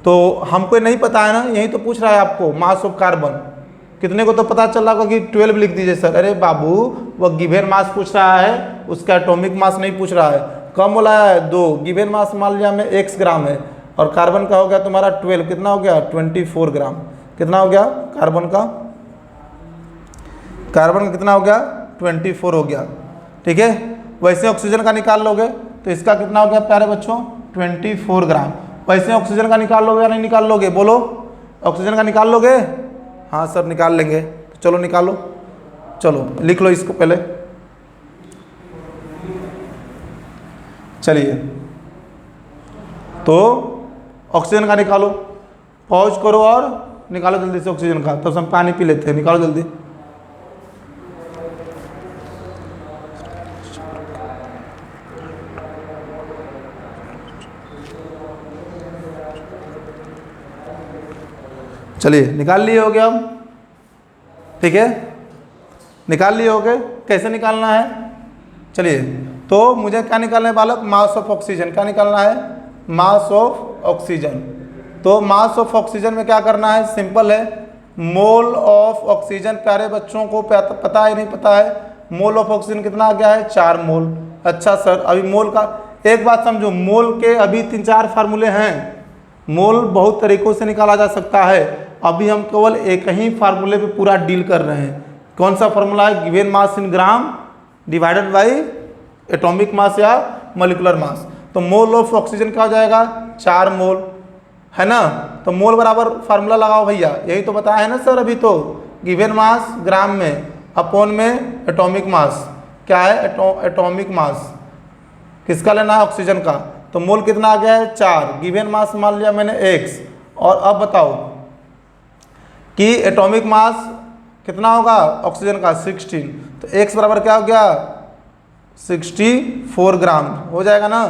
तो हमको नहीं पता है ना, यही तो पूछ रहा है आपको, मास ऑफ कार्बन। कितने को तो पता चल रहा होगा कि 12 लिख दीजिए सर। अरे बाबू, वह गिवन मास पूछ रहा है, उसका एटॉमिक मास नहीं पूछ रहा है। कम बोला है 2, गिवन मास मान लिया मैं x ग्राम है, और कार्बन का हो गया तुम्हारा 12, कितना हो गया, 24 ग्राम। कितना हो गया कार्बन का कितना हो गया, 24 हो गया। ठीक है, वैसे ऑक्सीजन का निकाल लोगे तो इसका कितना हो गया प्यारे बच्चों, 24 ग्राम। वैसे ऑक्सीजन का निकाल लोगे या नहीं निकाल लोगे, बोलो, ऑक्सीजन का निकाल लोगे, हाँ सर निकाल लेंगे। चलो निकालो, चलो लिख लो इसको पहले। चलिए तो ऑक्सीजन का निकालो, पॉज करो और निकालो जल्दी से ऑक्सीजन का, तो हम पानी पी लेते हैं, निकालो जल्दी। चलिए निकाल लिए होगे हम, ठीक है, निकाल लिए होगे। कैसे निकालना है, चलिए तो मुझे क्या निकालना है बालक, मास ऑफ ऑक्सीजन। क्या निकालना है, मास ऑफ ऑक्सीजन। तो मास ऑफ ऑक्सीजन में क्या करना है, सिंपल है, मोल ऑफ ऑक्सीजन। प्यारे बच्चों को पता है नहीं पता है, मोल ऑफ ऑक्सीजन कितना आ गया है, 4 मोल। अच्छा सर अभी मोल का एक बात समझो, मोल के अभी 3-4 फार्मूले हैं, मोल बहुत तरीक़ों से निकाला जा सकता है, अभी हम केवल एक ही फार्मूले पे पूरा डील कर रहे हैं। कौन सा फार्मूला है, given mass in gram divided by atomic mass या मॉलिक्यूलर मास। तो मोल ऑफ ऑक्सीजन क्या हो जाएगा, 4 मोल, है ना। तो मोल बराबर फार्मूला लगाओ भैया, यही तो बताया है ना सर अभी, तो गिवन मास ग्राम में अपॉन में एटॉमिक मास, क्या है एटॉमिक मास किसका लेना है, ऑक्सीजन का। तो मोल कितना आ गया है, 4, गिवन मास मान लिया मैंने x। और अब बताओ कि एटॉमिक मास कितना होगा ऑक्सीजन का, 16। तो x बराबर क्या हो गया, 64 ग्राम हो जाएगा ना।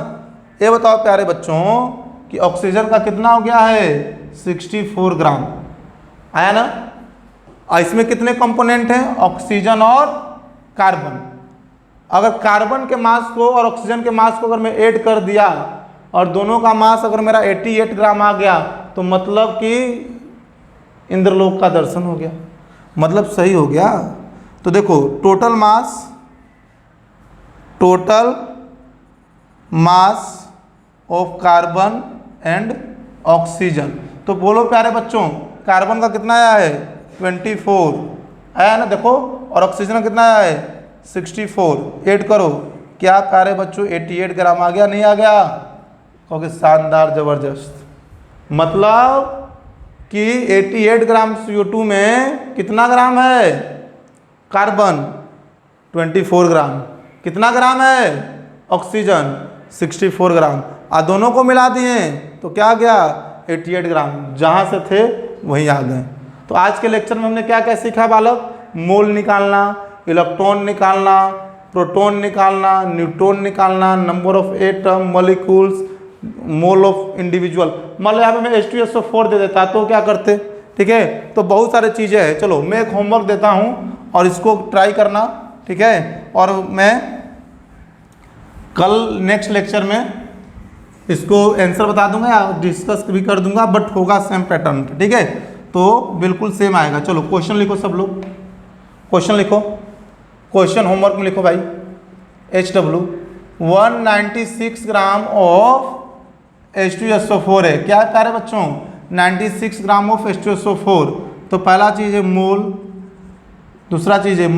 ये बताओ प्यारे बच्चों कि ऑक्सीजन का कितना हो गया है, 64 ग्राम आया ना। और इसमें कितने कंपोनेंट हैं, ऑक्सीजन और कार्बन। अगर कार्बन के मास को और ऑक्सीजन के मास को अगर मैं ऐड कर दिया और दोनों का मास अगर मेरा 88 ग्राम आ गया, तो मतलब कि इंद्रलोक का दर्शन हो गया, मतलब सही हो गया। तो देखो total mass of carbon and oxygen. तो बोलो प्यारे बच्चों, कार्बन का कितना आया है, 24 आया ना, देखो, और ऑक्सीजन का कितना आया है, 64। ऐड करो, क्या प्यारे बच्चों 88 ग्राम आ गया, नहीं आ गया, क्योंकि शानदार जबरदस्त। मतलब कि 88 ग्राम CO2 में कितना ग्राम है, कार्बन 24 ग्राम, कितना ग्राम है ऑक्सीजन 64 ग्राम, और दोनों को मिला दिए तो क्या आ गया 88 ग्राम, जहाँ से थे वहीं आ गए। तो आज के लेक्चर में हमने क्या क्या सीखा बालक, मोल निकालना, इलेक्ट्रॉन निकालना, प्रोटॉन निकालना, न्यूट्रॉन निकालना, number of atom, molecules, mole of individual. मान लो यहाँ पे मैं H2SO4 दे देता तो क्या करते, ठीक है। तो बहुत सारे चीज़ें हैं, चलो मैं एक होमवर्क देता हूँ और इसको ट्राई करना, ठीक है। और मैं कल नेक्स्ट लेक्चर में इसको आंसर बता दूंगा या डिस्कस भी कर दूंगा, बट होगा सेम पैटर्न, ठीक है। तो बिल्कुल सेम आएगा। चलो क्वेश्चन लिखो सब लोग, क्वेश्चन लिखो, क्वेश्चन होमवर्क में लिखो भाई। HW 196 ग्राम ऑफ H2SO4 है, क्या है प्यारे बच्चों 96 ग्राम ऑफ H2SO4। तो पहला चीज़ है मोल, दूसरा चीज़ है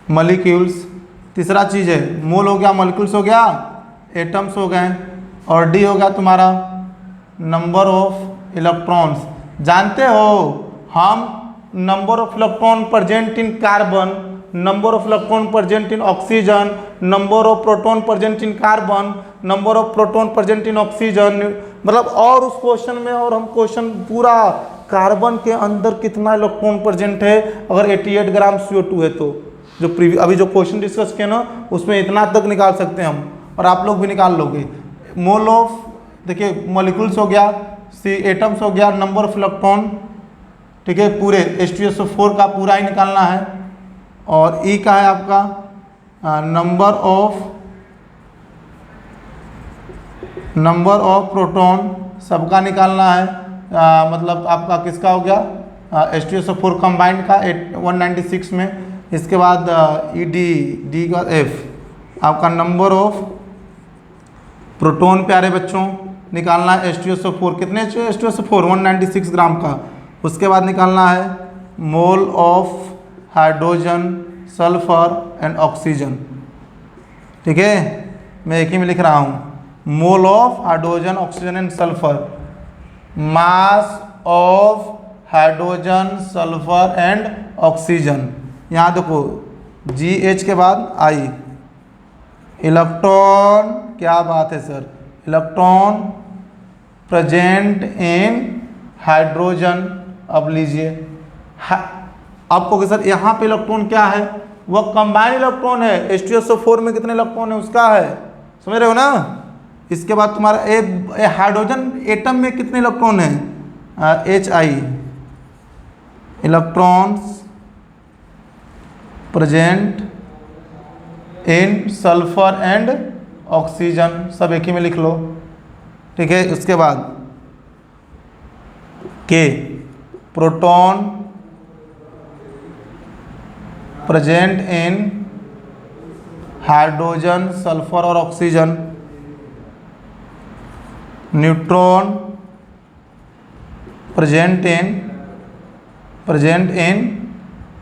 मॉलिक्यूल्स, तीसरा चीज़ है मोल हो गया, मॉलिक्यूल्स हो गया, एटम्स हो गए, और डी हो गया तुम्हारा नंबर ऑफ इलेक्ट्रॉन्स। जानते हो हम number of electron present in carbon, number of electron present in oxygen, number of proton present in carbon, number of proton present in oxygen, मतलब और उस क्वेश्चन में, और हम क्वेश्चन पूरा कार्बन के अंदर कितना इलेक्ट्रॉन प्रेजेंट है अगर 88 ग्राम CO2 है, तो जो अभी जो क्वेश्चन डिस्कस किया ना उसमें इतना तक निकाल सकते हैं हम, और आप लोग भी निकाल लोगे। मोल ऑफ, देखिए मॉलिक्यूल्स हो गया, एटम्स हो गया, नंबर ऑफ इलेक्ट्रॉन, ठीक है, पूरे H2SO4 का पूरा ही निकालना है, और ई का है आपका नंबर ऑफ प्रोटॉन, सबका निकालना है। मतलब आपका किसका हो गया H2SO4 कंबाइंड का 196 में। इसके बाद डी का F आपका नंबर ऑफ प्रोटॉन प्यारे बच्चों निकालना है H2SO4, कितने H2SO4 196 ग्राम का। उसके बाद निकालना है mole of hydrogen, sulphur and oxygen, ठीक है, मैं एक ही में लिख रहा हूँ, mole of hydrogen, oxygen and sulphur, mass of hydrogen, sulphur and oxygen. यहाँ देखो GH के बाद I, इलेक्ट्रॉन, क्या बात है sir, electron present in hydrogen. अब लीजिए आपको कि सर यहाँ पे इलेक्ट्रॉन क्या है, वह कंबाइन इलेक्ट्रॉन है। H2SO4 में कितने इलेक्ट्रॉन है उसका है, समझ रहे हो ना। इसके बाद तुम्हारा हाइड्रोजन एटम में कितने इलेक्ट्रॉन है, HI, electrons present in sulphur and oxygen, सब एक ही में लिख लो, ठीक है। उसके बाद K, proton present in hydrogen, sulphur और oxygen. Neutron present in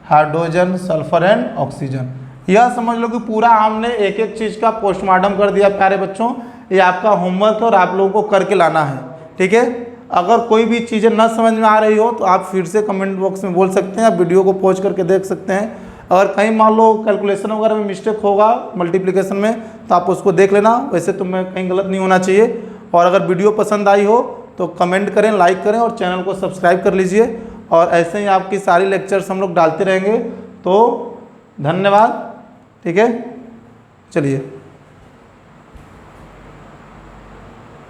hydrogen, sulphur and oxygen. यह समझ लो कि पूरा हमने एक एक चीज़ का पोस्टमार्टम कर दिया प्यारे बच्चों। ये आपका होमवर्क है और आप लोगों को करके लाना है, ठीक है। अगर कोई भी चीज़ें न समझ में आ रही हो तो आप फिर से कमेंट बॉक्स में बोल सकते हैं, आप वीडियो को पॉज करके देख सकते हैं। अगर कहीं मान लो कैलकुलेशन वगैरह में मिस्टेक होगा मल्टीप्लिकेशन में, तो आप उसको देख लेना, वैसे तुम्हें कहीं गलत नहीं होना चाहिए। और अगर वीडियो पसंद आई हो तो कमेंट करें, लाइक करें और चैनल को सब्सक्राइब कर लीजिए। और ऐसे ही आपकी सारी लेक्चर्स हम लोग डालते रहेंगे। तो धन्यवाद, ठीक है, चलिए।